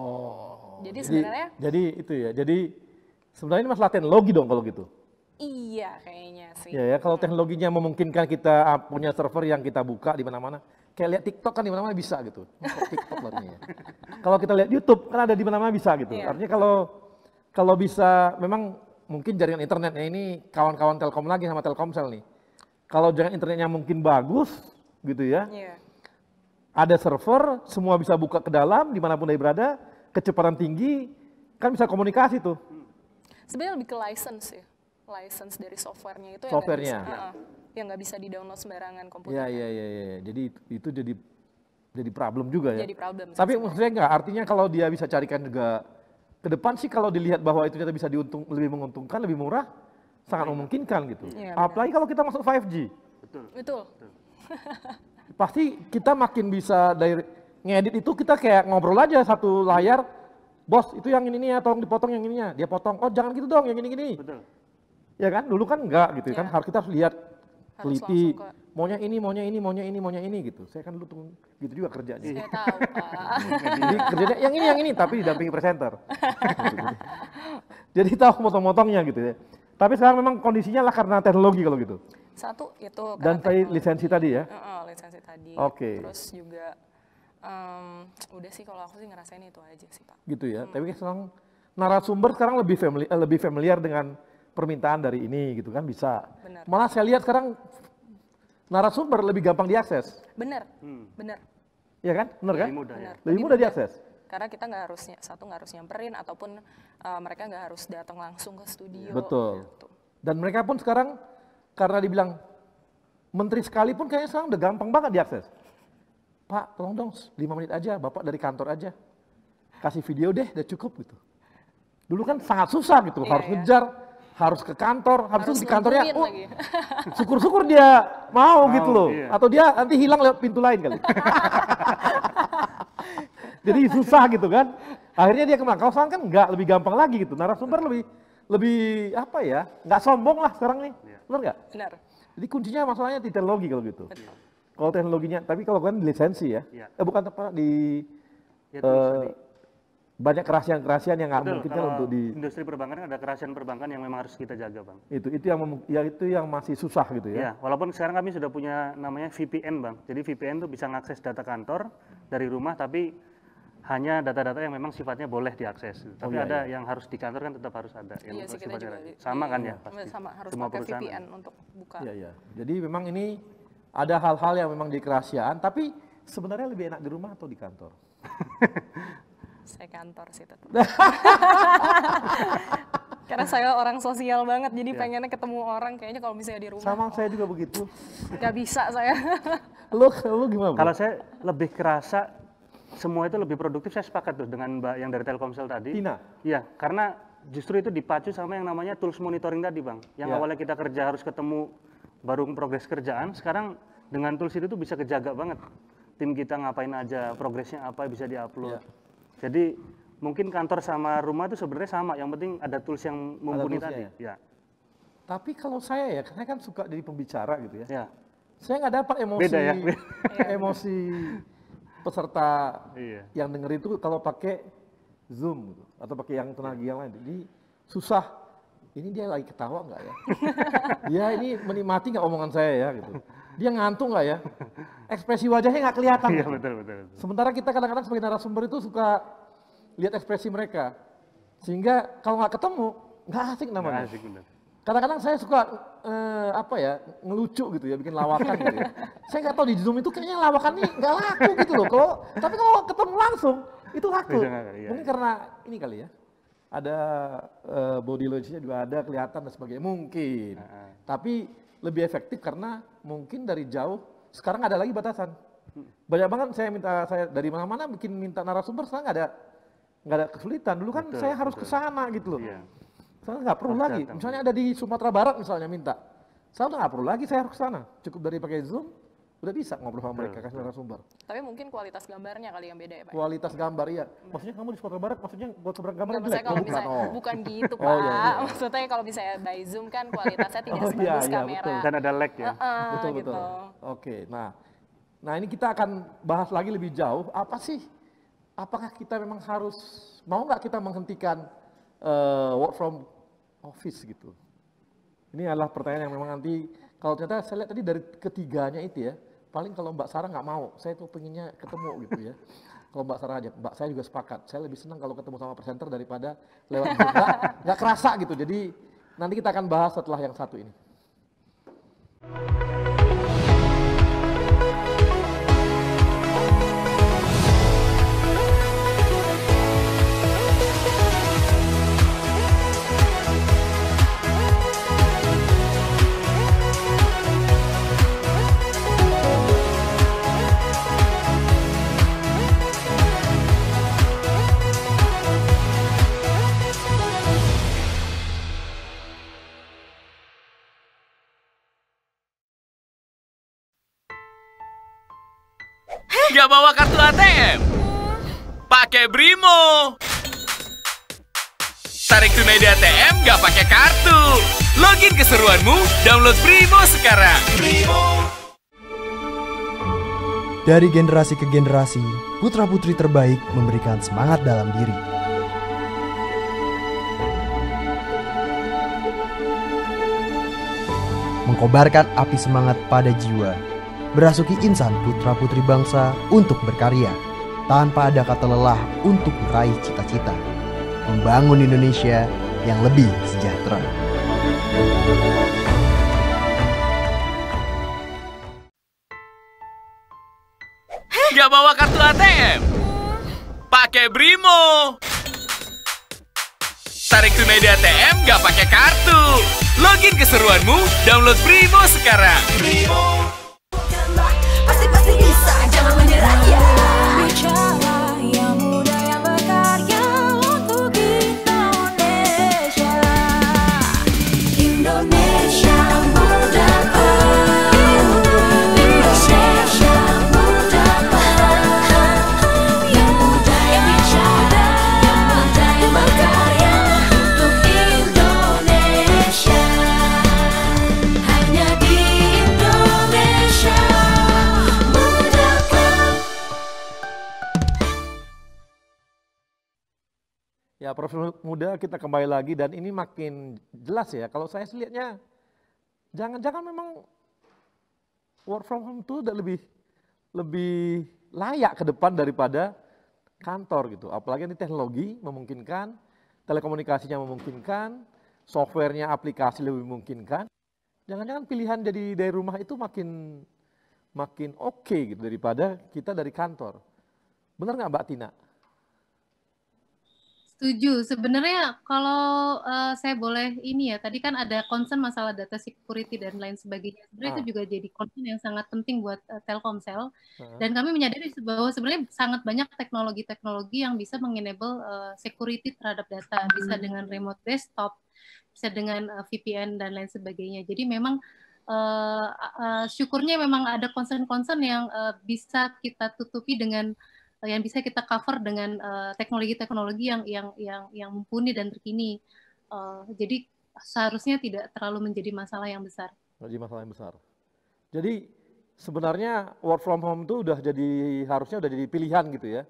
Jadi sebenarnya jadi sebenarnya ini masalah teknologi dong kalau gitu. Iya, kayaknya sih. Ya, kalau teknologinya memungkinkan kita punya server yang kita buka di mana-mana. Kayak lihat TikTok kan di mana-mana bisa gitu. TikTok ya. Kalau kita lihat YouTube kan ada di mana-mana bisa gitu. Artinya kalau bisa, memang mungkin jaringan internetnya ini kawan-kawan Telkom lagi sama Telkomsel nih. Kalau jaringan internetnya mungkin bagus gitu ya. Ada server, semua bisa buka ke dalam dimanapun dia berada, kecepatan tinggi, kan bisa komunikasi tuh. Sebenarnya lebih ke license ya. License dari softwarenya itu yang nggak bisa di-download sembarangan komputer. Iya. Jadi itu jadi problem juga ya. Jadi problem. Tapi maksudnya enggak, artinya kalau dia bisa carikan juga ke depan sih, kalau dilihat bahwa itu ternyata bisa lebih menguntungkan, lebih murah, sangat memungkinkan gitu. Apalagi kalau kita masuk 5G. Betul. Pasti kita makin bisa dari ngedit itu, kita kayak ngobrol aja satu layar, bos itu yang ini ya, tolong dipotong yang ininya, dia potong, oh jangan gitu dong yang ini. Betul. Ya kan, dulu kan enggak gitu kan, kita harus lihat, teliti, maunya ini gitu. Saya kan dulu tuh gitu juga kerjanya. Saya tahu Pak. Jadi kerjanya yang ini tapi didampingi presenter. Jadi tahu motong-motongnya gitu ya. Tapi sekarang memang kondisinya lah karena teknologi kalau gitu. Satu itu. Dan lisensi tadi ya? Lisensi tadi. Terus juga, udah sih kalau aku sih ngerasain itu aja sih Pak. Gitu ya, tapi sekarang narasumber sekarang lebih familiar dengan permintaan dari ini gitu kan, bisa. Malah saya lihat sekarang narasumber lebih gampang diakses. Bener. Iya kan? Bener kan? Lebih mudah diakses. Karena kita nggak harus nyamperin ataupun mereka nggak harus datang langsung ke studio. Betul. Gitu. Dan mereka pun sekarang karena dibilang menteri sekalipun kayaknya sekarang udah gampang banget diakses. Pak, tolong dong 5 menit aja, Bapak dari kantor aja. Kasih video deh, udah cukup gitu. Dulu kan sangat susah gitu, harus ngejar, harus ke kantor, habis itu di kantornya, syukur-syukur dia mau gitu loh. Atau dia nanti hilang lewat pintu lain kali. Jadi susah gitu kan. Akhirnya dia kemana? Kalau sekarang kan enggak, lebih gampang lagi gitu. Narasumber lebih apa ya, nggak sombong lah sekarang nih. Benar nggak? Benar. Jadi kuncinya masalahnya di teknologi kalau gitu. Kalau teknologinya, tapi kalau kan di lisensi ya. Bukan apa, di banyak kerahasiaan-kerahasiaan yang nggak mungkin kan kalau untuk di industri perbankan ada kerahasiaan perbankan yang memang harus kita jaga, Bang. itu yang masih susah gitu ya. Ya, walaupun sekarang kami sudah punya namanya VPN, Bang. Jadi VPN itu bisa mengakses data kantor dari rumah, tapi hanya data-data yang memang sifatnya boleh diakses. Tapi ada yang harus di kantor kan tetap harus ada. Iya sih, kita juga sama kan ya pasti. Sama harus Semua pakai perusahaan VPN untuk buka. Iya. Jadi memang ini ada hal-hal yang memang di kerahasiaan, tapi sebenarnya lebih enak di rumah atau di kantor? Saya kantor sih tetap. Karena saya orang sosial banget, jadi pengennya ketemu orang. Kayaknya kalau misalnya di rumah. Sama saya juga begitu. Gak bisa saya. Lu gimana? Kalau saya lebih kerasa semua itu lebih produktif. Saya sepakat tuh dengan Mbak yang dari Telkomsel tadi. Tina? Iya, karena justru itu dipacu sama yang namanya tools monitoring tadi, Bang. Yang awalnya kita kerja harus ketemu baru progres kerjaan, sekarang dengan tools itu tuh bisa kejaga banget. Tim kita ngapain aja, progresnya apa bisa diupload. Jadi mungkin kantor sama rumah itu sebenarnya sama, yang penting ada tools yang mumpuni tadi. Ya. Tapi kalau saya kan suka jadi pembicara gitu ya. Ya. Saya nggak dapat emosi, Beda ya? emosi peserta yang denger itu kalau pakai Zoom gitu, atau pakai yang teknologi yang lain. Jadi susah. Ini dia lagi ketawa nggak ya? Dia ini menikmati nggak omongan saya ya gitu. Dia ngantuk nggak ya? Ekspresi wajahnya nggak kelihatan. Iya, gitu. betul. Sementara kita kadang-kadang sebagai narasumber itu suka lihat ekspresi mereka. Sehingga kalau nggak ketemu, nggak asik namanya. Nggak asik, benar. Kadang-kadang saya suka ngelucu gitu ya, bikin lawakan gitu ya. Saya nggak tahu di Zoom itu kayaknya lawakannya nggak laku gitu loh. Tapi kalau ketemu langsung itu laku. Mungkin karena ini kali ya. Ada body language-nya juga ada, kelihatan dan sebagainya. Mungkin. Tapi lebih efektif karena mungkin dari jauh, sekarang ada lagi batasan. Banyak banget saya dari mana-mana minta narasumber, sekarang nggak ada kesulitan. Dulu kan saya harus ke sana gitu loh. Sekarang nggak perlu lagi. Misalnya ada di Sumatera Barat misalnya minta. Saya udah nggak perlu lagi, saya harus ke sana. Cukup dari pakai Zoom, udah bisa ngobrol sama mereka, kasih narasumber. Tapi mungkin kualitas gambarnya kali yang beda ya, Pak? Kualitas gambar, iya. Maksudnya kamu di Sumatera Barat, maksudnya kualitas gambar jelek? Maksudnya kalau misalnya, bukan gitu, Pak. Iya. Maksudnya kalau misalnya by Zoom kan kualitasnya tidak sebagus kamera. Betul. Dan ada lag ya? Betul. Oke, nah ini kita akan bahas lagi lebih jauh, apakah kita memang mau nggak kita menghentikan work from office gitu? Ini adalah pertanyaan yang memang nanti, kalau ternyata saya lihat tadi dari ketiganya itu ya, paling kalau Mbak Sarah nggak mau, saya tuh pengennya ketemu gitu ya. Kalau Mbak Sarah aja, Mbak saya juga sepakat. Saya lebih senang kalau ketemu sama presenter daripada lewat Zoom. Nggak kerasa gitu. Jadi nanti kita akan bahas setelah yang satu ini. Nggak bawa kartu ATM? Pakai Brimo. Tarik tunai di ATM nggak pakai kartu. Login keseruanmu, download Brimo sekarang. Dari generasi ke generasi, putra-putri terbaik memberikan semangat dalam diri. Mengkobarkan api semangat pada jiwa. Berasuki insan putra-putri bangsa untuk berkarya, tanpa ada kata lelah untuk meraih cita-cita, membangun Indonesia yang lebih sejahtera. Nggak bawa kartu ATM? Pakai Brimo. Tarik tunai di ATM nggak pakai kartu. Login keseruanmu, download Brimo sekarang. Pasti bisa, jangan menyerah ya. Bicara yang muda yang berkarya untuk Indonesia. Indonesia muda, Indonesia muda, yang muda yang bicara, yang muda yang berkarya untuk Indonesia. Hanya di Indonesia. Ya, Profesor Muda, kita kembali lagi dan ini makin jelas ya. Kalau saya sih lihatnya, jangan-jangan memang work from home itu udah lebih layak ke depan daripada kantor gitu. Apalagi ini teknologi memungkinkan, telekomunikasinya memungkinkan, softwarenya, aplikasi lebih memungkinkan. Jangan-jangan pilihan jadi dari rumah itu makin oke gitu daripada kita dari kantor. Benar nggak Mbak Tina? Setuju. Sebenarnya kalau saya boleh ini ya, tadi kan ada concern masalah data security dan lain sebagainya. Sebenarnya itu juga jadi concern yang sangat penting buat Telkomsel. Dan kami menyadari bahwa sebenarnya sangat banyak teknologi-teknologi yang bisa mengenable security terhadap data. Bisa dengan remote desktop, bisa dengan VPN dan lain sebagainya. Jadi memang syukurnya memang ada concern-concern yang bisa kita tutupi dengan yang bisa kita cover dengan teknologi-teknologi yang mumpuni dan terkini. Jadi seharusnya tidak terlalu menjadi masalah yang besar. Menjadi masalah yang besar. Jadi sebenarnya work from home itu harusnya udah jadi pilihan gitu ya.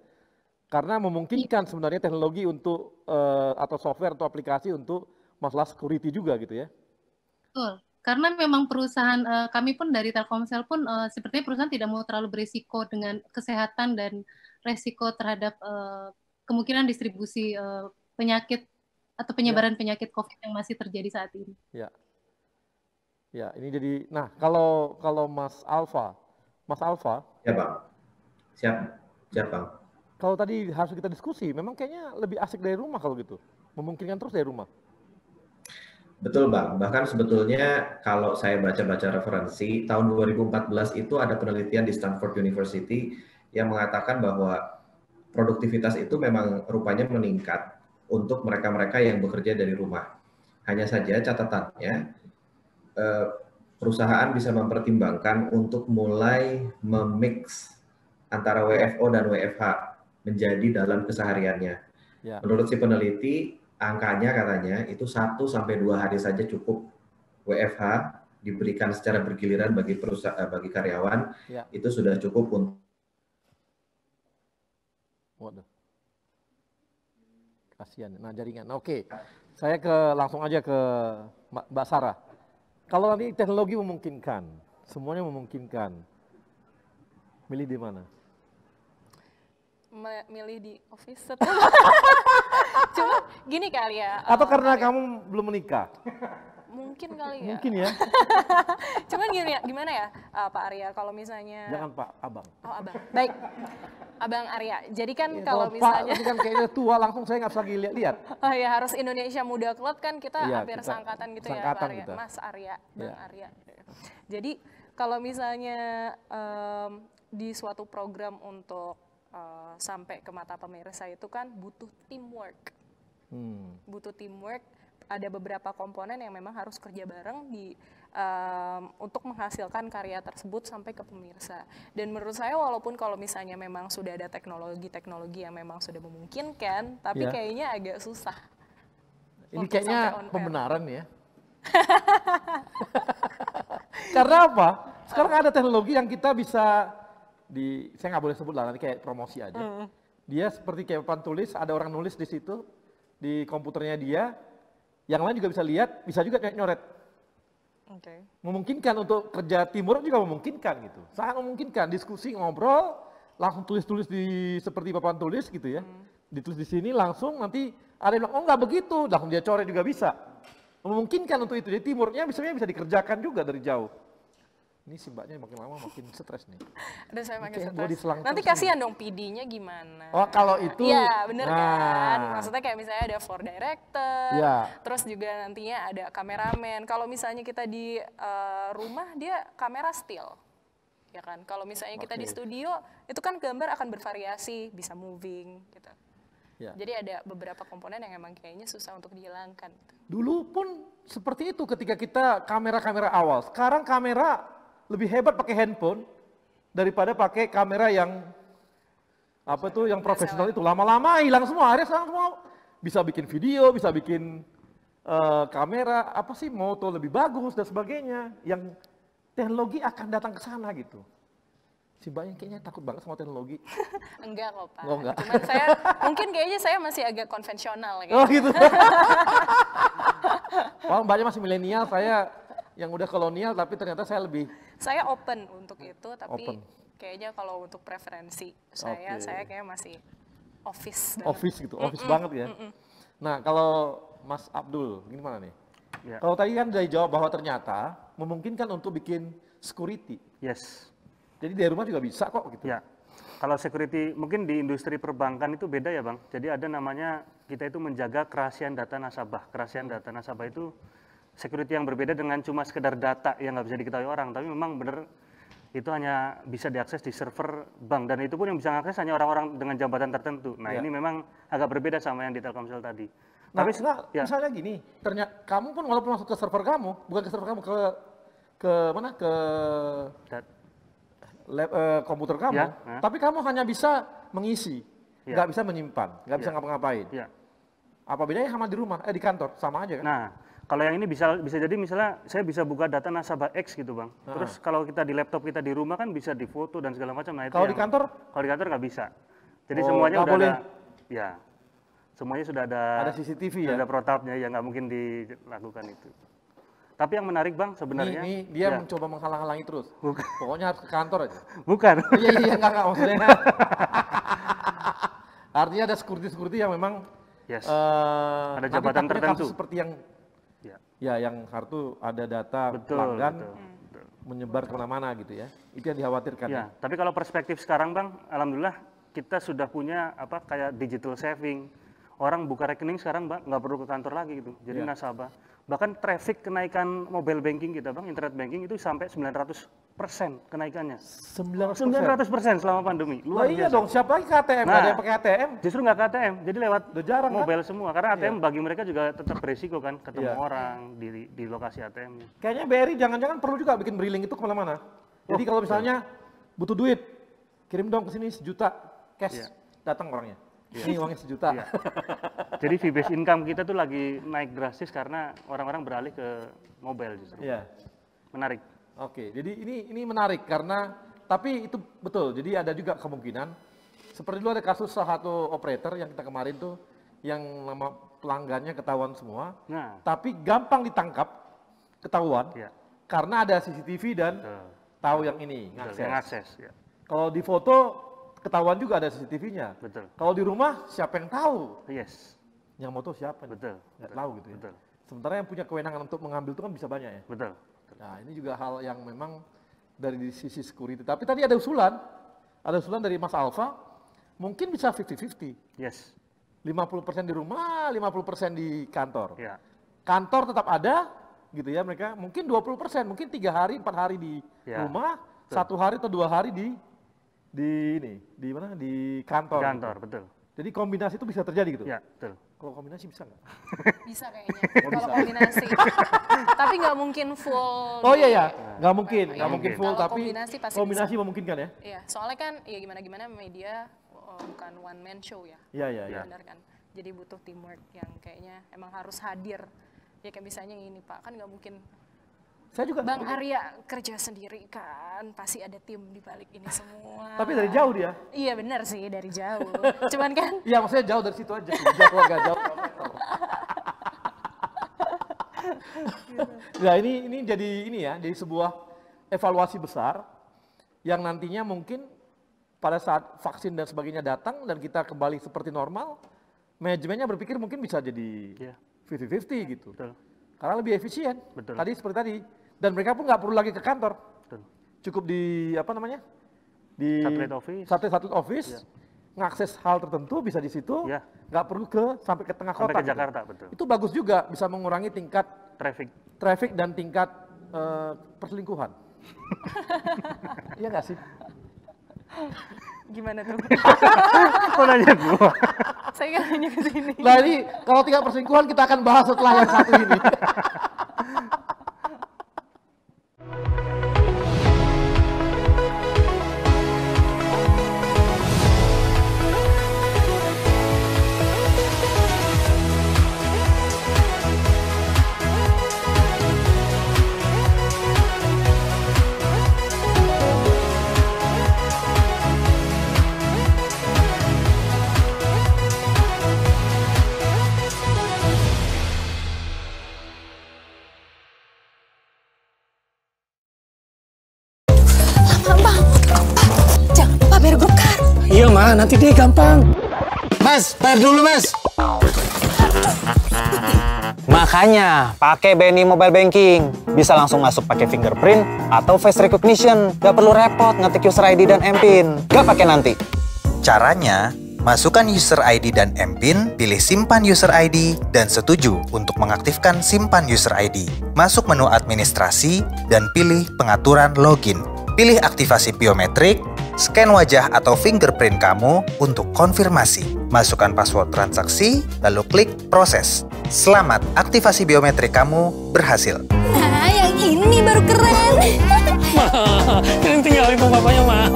Karena memungkinkan sebenarnya teknologi untuk atau software atau aplikasi untuk masalah security juga gitu ya. Betul. Karena memang perusahaan kami pun dari Telkomsel pun sepertinya perusahaan tidak mau terlalu berisiko dengan kesehatan dan resiko terhadap kemungkinan distribusi penyakit atau penyebaran penyakit COVID yang masih terjadi saat ini. Ya, ya ini jadi. Nah kalau Mas Alfa. Ya Bang, siap Bang. Kalau tadi harus kita diskusi, memang kayaknya lebih asik dari rumah kalau gitu, memungkinkan terus dari rumah. Betul Bang, bahkan sebetulnya kalau saya baca-baca referensi, tahun 2014 itu ada penelitian di Stanford University yang mengatakan bahwa produktivitas itu memang rupanya meningkat untuk mereka-mereka yang bekerja dari rumah. Hanya saja catatannya, perusahaan bisa mempertimbangkan untuk mulai memix antara WFO dan WFH menjadi dalam kesehariannya. Ya. Menurut si peneliti, angkanya katanya itu 1-2 hari saja cukup WFH diberikan secara bergiliran bagi bagi karyawan, ya. Itu sudah cukup untuk. Waduh, kasihan. Nah jaringan. Oke, saya langsung aja ke Mbak Sarah. Kalau nanti teknologi memungkinkan, semuanya memungkinkan, milih di mana? Milih di office. Cuma gini kali ya. Atau karena kamu belum menikah? Mungkin kali ya. Mungkin ya. Cuman gimana ya Pak Arya, kalau misalnya. Jangan Pak, Abang. Oh Abang, baik. Abang Arya, jadi kan ya, kalau misalnya. Pak, kan kayaknya tua langsung saya nggak bisa lihat-lihat. Oh ya, harus Indonesia Muda Club kan kita hampir sangkatan gitu ya Pak Arya. Kita. Mas Arya, Bang Arya. Jadi kalau misalnya di suatu program untuk sampai ke mata pemirsa itu kan butuh teamwork. Butuh teamwork, ada beberapa komponen yang memang harus kerja bareng untuk menghasilkan karya tersebut sampai ke pemirsa. Dan menurut saya walaupun kalau misalnya memang sudah ada teknologi yang memang sudah memungkinkan, tapi kayaknya agak susah. Ini kayaknya pembenaran ya. Karena apa? Sekarang ada teknologi yang kita bisa saya nggak boleh sebut lah, nanti kayak promosi aja. Dia seperti kayak papan tulis, ada orang nulis di situ, di komputernya dia, yang lain juga bisa lihat, bisa juga nyoret. Memungkinkan untuk kerja teamwork juga memungkinkan gitu. Sangat memungkinkan, diskusi, ngobrol, langsung tulis-tulis seperti papan tulis gitu ya. Ditulis di sini langsung nanti ada yang bilang, oh nggak begitu, langsung dia coret juga bisa. Memungkinkan untuk itu, jadi teamworknya bisa dikerjakan juga dari jauh. Ini si mbaknya makin lama makin stres nih. Ada saya makin stres. Nanti kasihan dong PD-nya gimana. Oh kalau itu. Iya bener kan. Maksudnya kayak misalnya ada floor director. Terus juga nantinya ada kameramen. Kalau misalnya kita di rumah dia kamera still. Ya kan. Kalau misalnya kita di studio itu kan gambar akan bervariasi. Bisa moving gitu. Jadi ada beberapa komponen yang emang kayaknya susah untuk dihilangkan. Dulu pun seperti itu ketika kita kamera-kamera awal. Sekarang kamera lebih hebat pakai handphone daripada pakai kamera yang yang profesional itu. Lama-lama hilang semua. Akhirnya sekarang semua bisa bikin video, bisa bikin kamera, moto lebih bagus dan sebagainya. Yang teknologi akan datang ke sana gitu. Si Mbaknya kayaknya takut banget sama teknologi. Enggak kok Pak. Oh, enggak. Cuman mungkin kayaknya saya masih agak konvensional. Oh gitu. Kalau Mbaknya masih milenial, saya yang udah kolonial, tapi ternyata saya lebih. Saya open untuk itu, tapi open. Kayaknya kalau untuk preferensi saya kayaknya masih office. Office gitu, office banget ya. Nah kalau Mas Abdul, gimana nih? Ya. Kalau tadi kan dari jawab bahwa ternyata memungkinkan untuk bikin security. Yes. Jadi dari rumah juga bisa kok gitu. Ya. Kalau security mungkin di industri perbankan itu beda ya Bang. Jadi ada namanya kita itu menjaga kerahasiaan data nasabah. Kerahasiaan data nasabah itu security yang berbeda dengan cuma sekedar data yang nggak bisa diketahui orang. Tapi memang benar itu hanya bisa diakses di server bank. Dan itu pun yang bisa mengakses hanya orang-orang dengan jabatan tertentu. Nah ini memang agak berbeda sama yang di Telkomsel tadi. Nah, tapi misalnya gini, ternyata kamu pun walaupun masuk ke server kamu, bukan ke server kamu, ke mana? Ke komputer kamu, tapi kamu hanya bisa mengisi, nggak bisa menyimpan, nggak bisa ngapa-ngapain. Apa bedanya sama di rumah, di kantor, sama aja kan? Nah, kalau yang ini bisa jadi misalnya saya bisa buka data nasabah X gitu Bang. Terus kalau kita di laptop kita di rumah kan bisa difoto dan segala macam. Nah, itu kalau di kantor? Kalau di kantor nggak bisa. Jadi semuanya udah boleh. Ya, semuanya sudah ada CCTV sudah ada protapnya, ya nggak mungkin dilakukan itu. Tapi yang menarik Bang sebenarnya ini dia mencoba menghalang-halangi terus. Bukan. Pokoknya harus ke kantor aja. Bukan. Iya enggak maksudnya. Artinya ada security yang memang ada jabatan tertentu seperti yang yang kartu ada data pelanggan menyebar kemana-mana gitu ya. Itu yang dikhawatirkan. Ya, tapi kalau perspektif sekarang Bang, alhamdulillah kita sudah punya kayak digital saving. Orang buka rekening sekarang Bang nggak perlu ke kantor lagi gitu. Jadi nasabah. Bahkan traffic kenaikan mobile banking kita Bang, internet banking itu sampai 900% kenaikannya. 900% selama pandemi. Luar biasa. Iya dong, siapa lagi ke ATM? Nggak ada yang pakai ATM? Justru nggak ke ATM, jadi lewat mobile kan? semua. Karena ATM bagi mereka juga tetap berisiko kan, ketemu orang di lokasi ATM. Kayaknya BRI jangan-jangan perlu juga bikin briling itu kemana-mana. Jadi kalau misalnya butuh duit, kirim dong ke sini 1 juta cash, datang orangnya. Ini uangnya 1 juta. Jadi fee-based income kita tuh lagi naik drastis karena orang-orang beralih ke mobile justru. Menarik. Oke, jadi ini menarik karena tapi itu betul. Jadi ada juga kemungkinan seperti dulu ada kasus salah satu operator yang kita kemarin tuh yang nama pelanggannya ketahuan semua. Tapi gampang ditangkap, ketahuan karena ada CCTV dan tahu yang ini ngakses. Kalau di foto ketahuan juga ada CCTV-nya. Betul. Kalau di rumah siapa yang tahu? Yes. Yang moto siapa? Betul. Nggak tahu gitu ya. Betul. Sementara yang punya kewenangan untuk mengambil itu kan bisa banyak ya. Betul. Nah ini juga hal yang memang dari sisi security. Tapi tadi ada usulan dari Mas Alfa, mungkin bisa 50-50. Yes. 50% di rumah, 50% di kantor. Ya. Kantor tetap ada, gitu ya mereka. Mungkin 20%, mungkin 3 hari, 4 hari di rumah, 1 hari atau 2 hari di mana? Di kantor. Di kantor, gitu. Betul. Jadi kombinasi itu bisa terjadi gitu? Ya, betul. Kalau kombinasi bisa nggak? Bisa kayaknya, kalau kombinasi. Tapi nggak mungkin full. Oh iya, nggak mungkin full, tapi kombinasi memungkinkan ya? Iya, soalnya kan ya gimana-gimana media bukan one man show ya. Iya. Benar kan? Jadi butuh teamwork yang kayaknya emang harus hadir. Ya kayak misalnya ini Pak, kan nggak mungkin. Saya juga. Bang Arya kerja sendiri kan, pasti ada tim di balik ini semua. Tapi dari jauh dia. Iya benar sih, dari jauh. Cuman kan. Iya maksudnya jauh dari situ aja, jauh keluarga jauh. Nah ini jadi sebuah evaluasi besar yang nantinya mungkin pada saat vaksin dan sebagainya datang dan kita kembali seperti normal, manajemennya berpikir mungkin bisa jadi 50-50 gitu. Betul. Karena lebih efisien. Betul. Tadi seperti tadi. Dan mereka pun nggak perlu lagi ke kantor. Betul. Cukup di di satellite office, ngakses hal tertentu bisa di situ, nggak perlu sampai ke tengah kota. Sampai ke Jakarta, betul. Itu bagus juga, bisa mengurangi tingkat traffic dan tingkat perselingkuhan. Iya nggak sih? Gimana tuh? Kok nanya gua? Saya kan nanya ke sini. Nah ini kalau tingkat perselingkuhan kita akan bahas setelah yang satu ini. nanti deh gampang. Mas, bayar dulu mas. Makanya pakai BNI Mobile Banking. Bisa langsung masuk pakai fingerprint atau face recognition. Gak perlu repot ngetik user ID dan MPIN. Gak pakai nanti. Caranya, masukkan user ID dan MPIN, pilih simpan user ID, dan setuju untuk mengaktifkan simpan user ID. Masuk menu administrasi, dan pilih pengaturan login. Pilih aktivasi biometrik, scan wajah atau fingerprint kamu untuk konfirmasi. Masukkan password transaksi, lalu klik proses. Selamat, aktivasi biometrik kamu berhasil. Nah, yang ini baru keren. Yang tinggalin tuh papanya mah.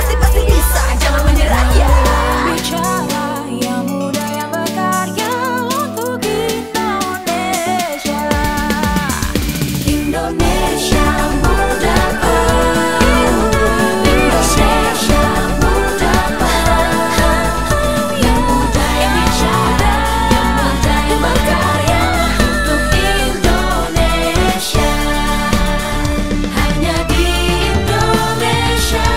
Pasti bisa, jangan menyerah ya. Bicara yang muda yang berkarya untuk Indonesia. Indonesia muda, Indonesia muda, yang muda yang bicara, yang muda yang berkarya untuk Indonesia. Hanya di Indonesia.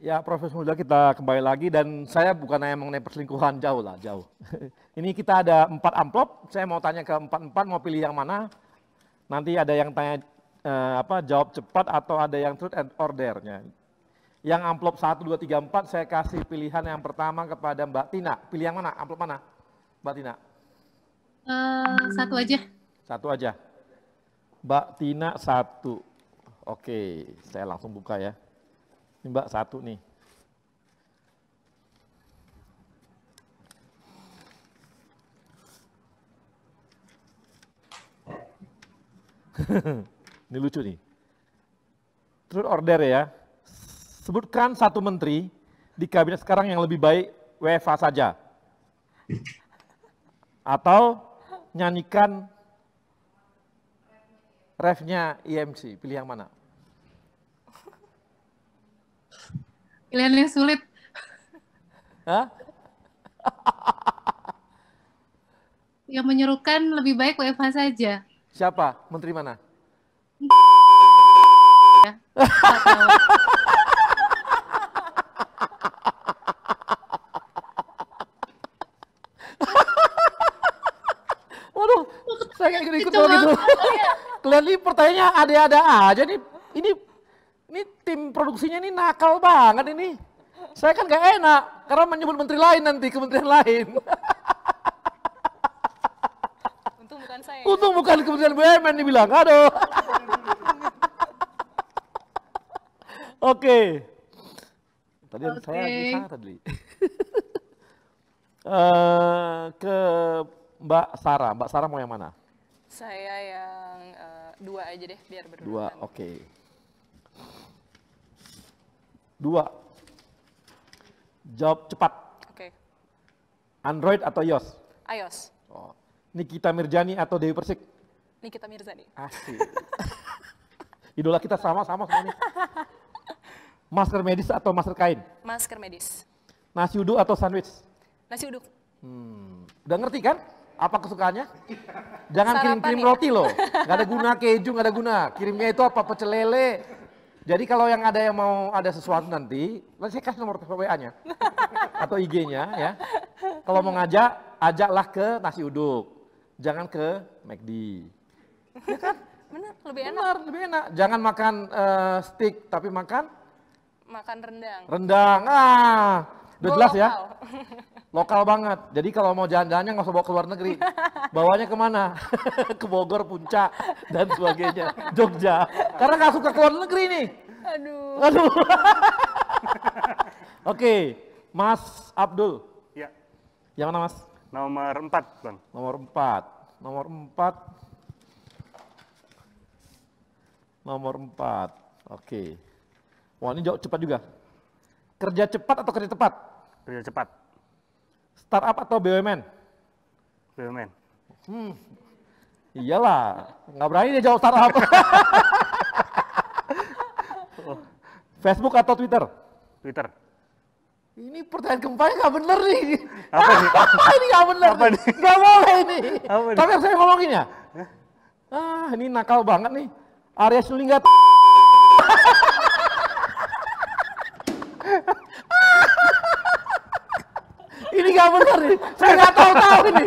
Ya, Profes Muda, kita kembali lagi dan saya bukan hanya mengenai perselingkuhan, jauh lah, jauh. Ini kita ada 4 amplop, saya mau tanya ke 4-4, mau pilih yang mana. Nanti ada yang tanya jawab cepat atau ada yang truth and order-nya. Yang amplop 1, 2, 3, 4 saya kasih pilihan yang pertama kepada Mbak Tina. Pilih yang mana? Amplop mana? Mbak Tina? Satu aja. Satu aja. Mbak Tina 1. Oke, saya langsung buka ya. Ini Mbak 1 nih. Ini lucu nih. Truth order ya. Sebutkan satu menteri di kabinet sekarang yang lebih baik WFH saja. Atau nyanyikan refnya IMC. Pilih yang mana? Pilihan yang sulit. Hah? Yang menyerukan lebih baik WFH saja. Siapa? Menteri mana? Waduh, saya kayak ikut gitu. Kalian ini pertanyaannya ada-ada aja nih. Ini tim produksinya ini nakal banget ini. Saya kan gak enak karena menyebut menteri lain nanti, kementerian lain. Untung bukan saya. Untung bukan Kementerian BUMN dibilang, aduh. Oke. Tadi saya di sana tadi. Ke Mbak Sarah. Mbak Sarah mau yang mana? Saya yang 2 aja deh, biar berdua. 2, oke. 2. Jawab cepat. Oke. Android atau iOS? iOS. Oh. Nikita Mirjani atau Dewi Persik? Nikita Mirzani. Asik. Idola kita sama-sama semua nih. Masker medis atau masker kain? Masker medis. Nasi uduk atau sandwich? Nasi uduk. Udah ngerti kan? Apa kesukaannya? Jangan Sarapan kirim-kirim ya? roti loh. Gak ada guna keju, gak ada guna. Kirimnya itu apa? Pecel lele. Jadi kalau yang ada yang mau ada sesuatu nanti saya kasih nomor WA-nya atau IG-nya ya. Kalau mau ngajak, ajaklah ke nasi uduk. Jangan ke McD. Bener, lebih enak. Benar, lebih enak. Jangan makan steak, tapi makan Makan rendang. rendang. Udah Go jelas ya. lokal. Lokal banget. Jadi kalau mau jalan-jalannya nggak usah bawa ke luar negeri. Bawanya kemana? Ke Bogor, Puncak, dan sebagainya. Jogja. Karena nggak suka ke luar negeri nih. Aduh. Oke, Mas Abdul. Ya. Yang mana, Mas? Nomor 4, Bang. Nomor 4. Nomor 4. Nomor 4. Oke. Wah, ini jauh cepat juga. Kerja cepat atau kerja tepat? Kerja cepat. Startup atau BUMN? BUMN. Iyalah, nggak berani dia jawab startup. Facebook atau Twitter? Twitter. Ini pertanyaan keempatnya nggak bener nih. Apa nih? Ini nggak bener. Apa nih? Nggak boleh ini. Apa nih? Tapi yang saya ngomongin ya. Ini nakal banget nih. Arya Sinulinga. Ini nggak bener nih. Saya nggak tahu ini.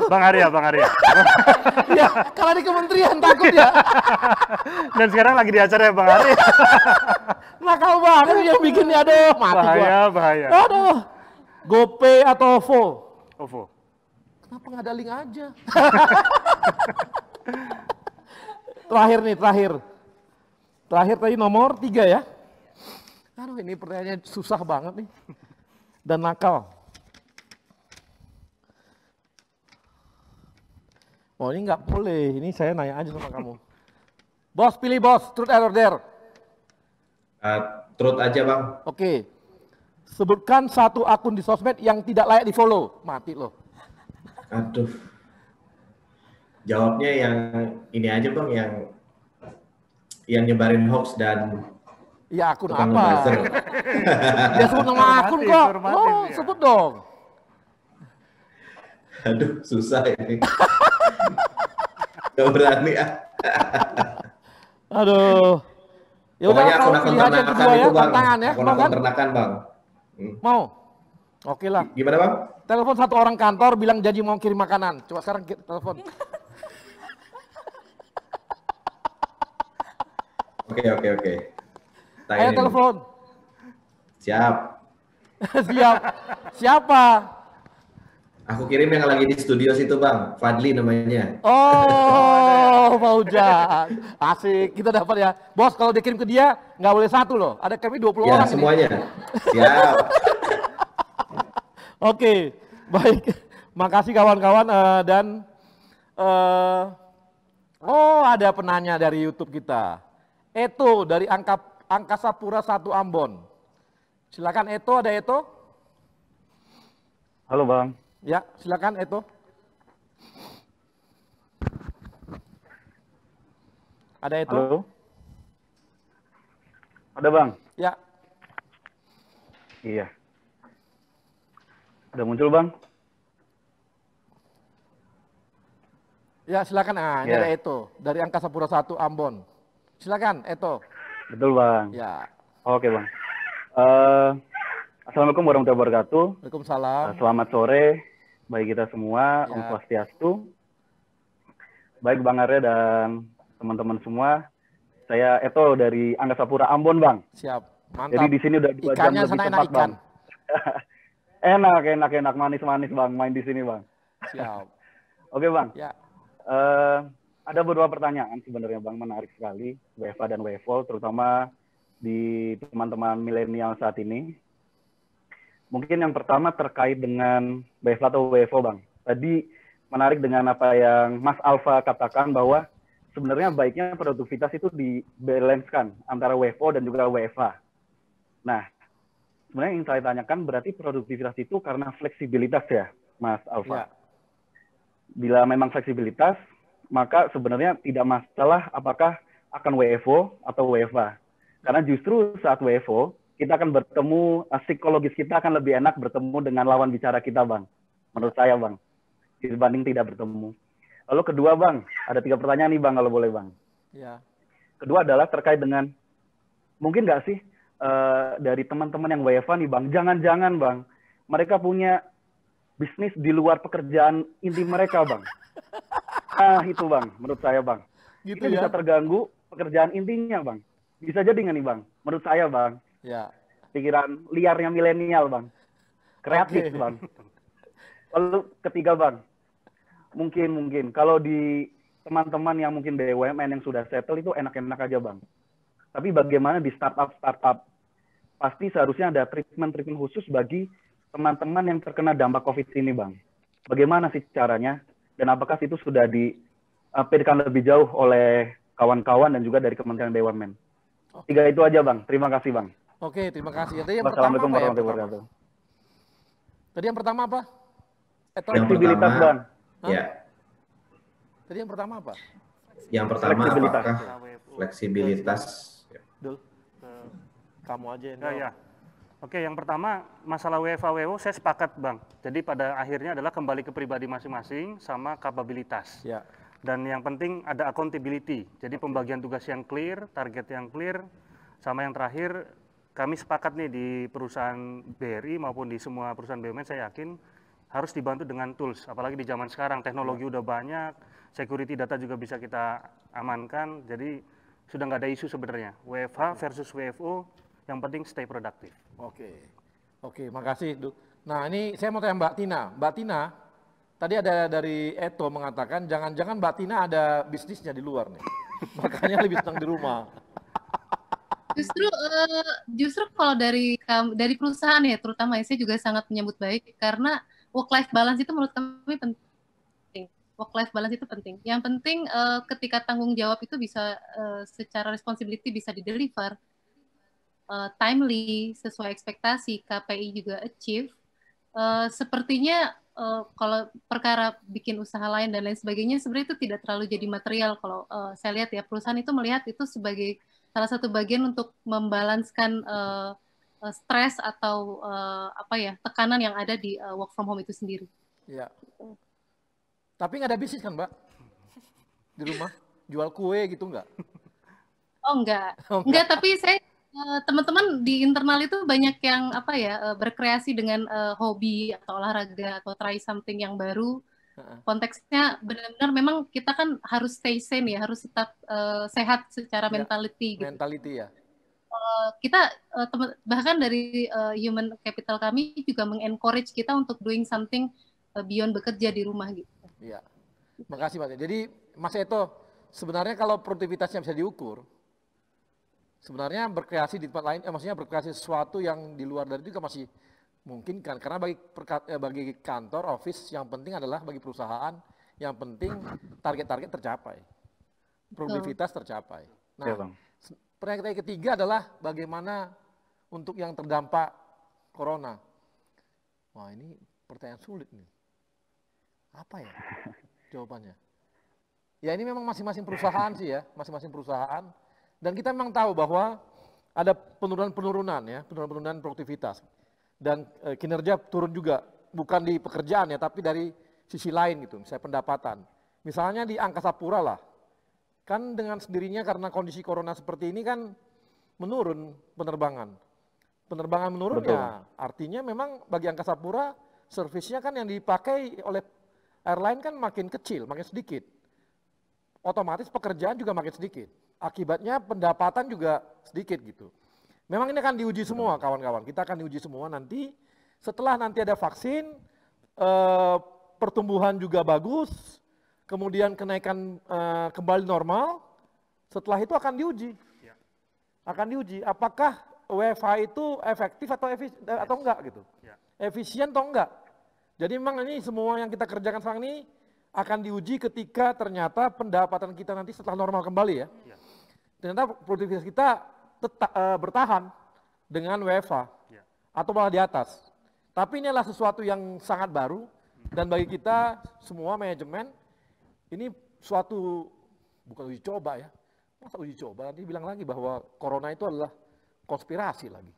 Bang Arya. Ya, kalau di kementerian takut ya. Dan sekarang lagi di acara ya Bang Arya. Nakal banget yang bikinnya, aduh, mati gua. Bahaya. Aduh. GoPay atau OVO? OVO. Kenapa nggak ada link aja? Terakhir tadi nomor 3 ya. Aduh, ini pertanyaannya susah banget nih. Dan nakal. Oh, ini nggak boleh. Ini saya nanya aja sama kamu. Bos, pilih bos. Truth or dare? Truth aja, Bang. Oke. Sebutkan satu akun di sosmed yang tidak layak di follow. Mati loh. Aduh. Jawabnya yang ini aja, Bang, yang nyebarin hoax dan ya akun tukang apa? buzzer. Dia sebut nama akun kok. Oh, sebut dong. Aduh, susah ini. Gak berani ah. Aduh. Ya udah, Pokoknya kalau akun pilih aja ternakan kedua ya, itu, Bang. tantangan ya. Akun Mau kan? ternakan, Bang. Mau? Oke lah. Gimana, Bang? Telepon satu orang kantor bilang janji mau kirim makanan. Coba sekarang telepon. Oke. Ayo telepon. Siap. Siap. Siapa? Aku kirim yang lagi di studio situ, Bang. Fadli namanya. Oh, Fauzan. Asik, kita dapat ya. Bos, kalau dikirim ke dia, nggak boleh satu loh. Ada kami 20 Ya, orang semuanya. ini. Siap. Oke, baik. Makasih kawan-kawan. Ada penanya dari YouTube kita. Eto dari Angkasa Pura 1 Ambon. Silakan Eto, ada Eto? Halo Bang. Ya, silakan Eto. Ada Eto? Halo. Ada Bang? Ya. Iya. Udah muncul Bang? Ya, silakan. Ini Ya. ada Eto dari Angkasa Pura 1 Ambon. Silakan Eto. Betul Bang. Ya. Oke Bang. Assalamualaikum warahmatullahi wabarakatuh. Waalaikumsalam. Selamat sore bagi kita semua. Om Swastiastu. Baik Bang Arya dan teman-teman semua. Saya Eto dari Angkasa Pura Ambon Bang. Siap. Mantap. Jadi di sini udah 2 jam Ikannya lebih sana tepat enak ikan. Bang. enak, manis-manis Bang, main di sini Bang. Siap. Oke Bang. Ya. Ada beberapa pertanyaan sebenarnya Bang, menarik sekali, WFA dan WFO, terutama di teman-teman milenial saat ini. Mungkin yang pertama terkait dengan WFA atau WFO Bang. Tadi menarik dengan apa yang Mas Alfa katakan bahwa sebenarnya baiknya produktivitas itu dibalancekan antara WFO dan juga WFA. Nah, sebenarnya yang saya tanyakan berarti produktivitas itu karena fleksibilitas ya, Mas Alfa. Ya. Bila memang fleksibilitas, maka sebenarnya tidak masalah apakah akan WFO atau WFA. Karena justru saat WFO, kita akan bertemu, psikologis kita akan lebih enak bertemu dengan lawan bicara kita, Bang. Menurut saya, Bang. Dibanding tidak bertemu. Lalu kedua, Bang, ada 3 pertanyaan nih, Bang, kalau boleh, Bang. Ya. Kedua adalah terkait dengan, mungkin nggak sih dari teman-teman yang WFA nih, Bang, jangan-jangan, Bang, mereka punya bisnis di luar pekerjaan inti mereka, Bang. Nah, itu Bang, menurut saya Bang. Gitu Ini bisa ya? terganggu pekerjaan intinya, Bang. Bisa jadi nggak nih, Bang? Menurut saya, Bang. Ya. Pikiran liarnya milenial, Bang. Kreatif, Oke. Bang. Lalu ketiga, Bang. Mungkin kalau di teman-teman yang mungkin BUMN yang sudah settle itu enak-enak aja, Bang. Tapi bagaimana di startup pasti seharusnya ada treatment khusus bagi teman-teman yang terkena dampak COVID ini, Bang. Bagaimana sih caranya? Dan apakah itu sudah dipikirkan lebih jauh oleh kawan-kawan dan juga dari Kementerian BUMN? Tiga itu aja, Bang. Terima kasih, Bang. Oke, terima kasih. Tadi yang pertama Wassalamualaikum apa ya? warahmatullahi wabarakatuh. Tadi yang pertama apa? Fleksibilitas, Bang. Ya. Tadi yang pertama apa? Yang pertama Fleksibilitas. apakah fleksibilitas? Dul, kamu aja yang Ya, ya. Oke, yang pertama masalah WFA WO saya sepakat, Bang. Jadi pada akhirnya adalah kembali ke pribadi masing-masing sama kapabilitas. Ya. Dan yang penting ada accountability. Jadi pembagian tugas yang clear, target yang clear, sama yang terakhir kami sepakat nih di perusahaan BRI maupun di semua perusahaan BUMN saya yakin harus dibantu dengan tools. Apalagi di zaman sekarang teknologi udah banyak, security data juga bisa kita amankan. Jadi sudah nggak ada isu sebenarnya. WFH versus WFO, yang penting stay produktif. Oke, makasih. Nah, ini saya mau tanya Mbak Tina. Mbak Tina, tadi ada dari Eto mengatakan jangan-jangan Mbak Tina ada bisnisnya di luar nih. Makanya lebih senang di rumah. Justru kalau dari perusahaan ya terutama saya juga sangat menyambut baik karena work life balance itu menurut kami penting. Work life balance itu penting. Yang penting ketika tanggung jawab itu bisa secara responsibility bisa dideliver timely sesuai ekspektasi, KPI juga achieve. Sepertinya kalau perkara bikin usaha lain dan lain sebagainya sebenarnya itu tidak terlalu jadi material kalau saya lihat ya perusahaan itu melihat itu sebagai salah satu bagian untuk membalanskan stres atau tekanan yang ada di work from home itu sendiri. Iya. Tapi nggak ada bisnis kan, Mbak? Di rumah jual kue gitu nggak? Oh enggak, enggak. Tapi saya teman-teman di internal itu banyak yang berkreasi dengan hobi atau olahraga atau try something yang baru. Konteksnya benar-benar memang kita kan harus stay sane ya, harus tetap sehat secara mentality. Gitu. Mentality ya. Kita bahkan dari human capital kami juga mengencourage kita untuk doing something beyond bekerja di rumah gitu. Iya. Makasih Mas. Jadi Mas Eto, sebenarnya kalau produktivitasnya bisa diukur, sebenarnya berkreasi di tempat lain, maksudnya berkreasi sesuatu yang di luar dari itu juga masih mungkin kan, karena bagi kantor, office, yang penting adalah bagi perusahaan, yang penting target-target tercapai, produktivitas tercapai. Nah, Ya, Bang. pertanyaan ketiga adalah bagaimana untuk yang terdampak corona. Wah, ini pertanyaan sulit nih. Apa ya jawabannya? Ya ini memang masing-masing perusahaan sih ya, masing-masing perusahaan. Dan kita memang tahu bahwa ada penurunan ya, penurunan produktivitas. Dan kinerja turun juga, bukan di pekerjaan ya, tapi dari sisi lain gitu, misalnya pendapatan. Misalnya di Angkasa Pura lah, kan dengan sendirinya karena kondisi corona seperti ini kan menurun penerbangan. Penerbangan menurun ya, artinya memang bagi Angkasa Pura, servisnya kan yang dipakai oleh airline kan makin kecil, makin sedikit. Otomatis pekerjaan juga makin sedikit. Akibatnya pendapatan juga sedikit gitu. Memang ini akan diuji semua kawan-kawan. Kita akan diuji semua nanti. Setelah nanti ada vaksin, pertumbuhan juga bagus, kemudian kenaikan kembali normal. Setelah itu akan diuji. Akan diuji apakah WFH itu efektif atau enggak gitu. Efisien atau enggak. Jadi memang ini semua yang kita kerjakan sekarang ini akan diuji ketika ternyata pendapatan kita nanti setelah normal kembali ya. Ternyata produktivitas kita tetap bertahan dengan WFH atau malah di atas. Tapi ini adalah sesuatu yang sangat baru dan bagi kita semua manajemen ini suatu bukan uji coba ya. Masa uji coba nanti bilang lagi bahwa corona itu adalah konspirasi lagi.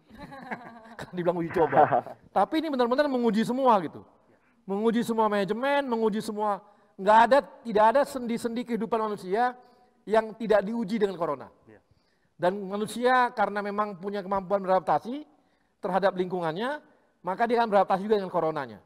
Kan dibilang uji coba. Tapi ini benar-benar menguji semua gitu. Menguji semua manajemen, menguji semua, tidak ada sendi-sendi kehidupan manusia yang tidak diuji dengan corona. Dan manusia karena memang punya kemampuan beradaptasi terhadap lingkungannya, maka dia akan beradaptasi juga dengan coronanya.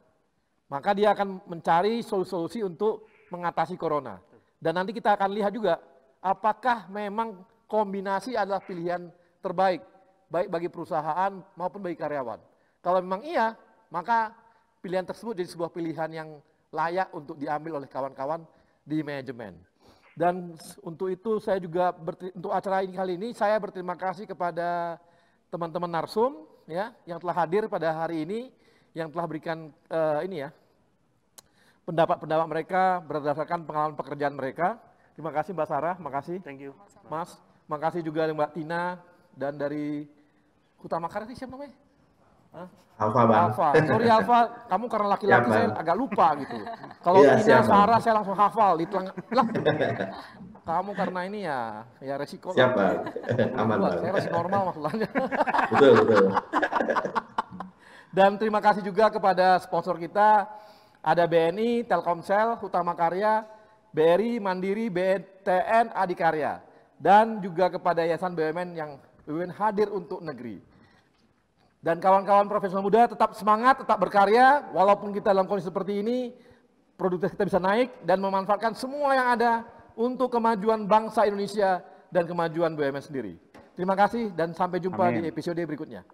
Maka dia akan mencari solusi-solusi untuk mengatasi corona. Dan nanti kita akan lihat juga apakah memang kombinasi adalah pilihan terbaik, baik bagi perusahaan maupun bagi karyawan. Kalau memang iya, maka pilihan tersebut jadi sebuah pilihan yang layak untuk diambil oleh kawan-kawan di manajemen. Dan untuk itu saya juga, untuk acara ini kali ini, saya berterima kasih kepada teman-teman Narsum ya, yang telah hadir pada hari ini, yang telah berikan pendapat-pendapat mereka berdasarkan pengalaman pekerjaan mereka. Terima kasih Mbak Sarah, makasih. Thank you. Mas, makasih juga Mbak Tina, dan dari Utama Karya ini siapa namanya? Alfa, Bang. Alfa. Sorry Alfa, kamu karena laki-laki saya agak lupa gitu. Kalau Iya, Tina, siap, Bang. Sarah saya langsung hafal di telang. Lah, kamu karena ini ya resiko. Siap, Bang. Aman, Bang. Saya masih normal maksudnya. Betul, betul. Dan terima kasih juga kepada sponsor kita, ada BNI, Telkomsel, Utama Karya, BRI, Mandiri, BTN, Adikarya. Dan juga kepada Yayasan BUMN yang hadir untuk negeri. Dan kawan-kawan profesional muda tetap semangat, tetap berkarya, walaupun kita dalam kondisi seperti ini, produktivitas kita bisa naik dan memanfaatkan semua yang ada untuk kemajuan bangsa Indonesia dan kemajuan BUMN sendiri. Terima kasih dan sampai jumpa Amin. di episode berikutnya.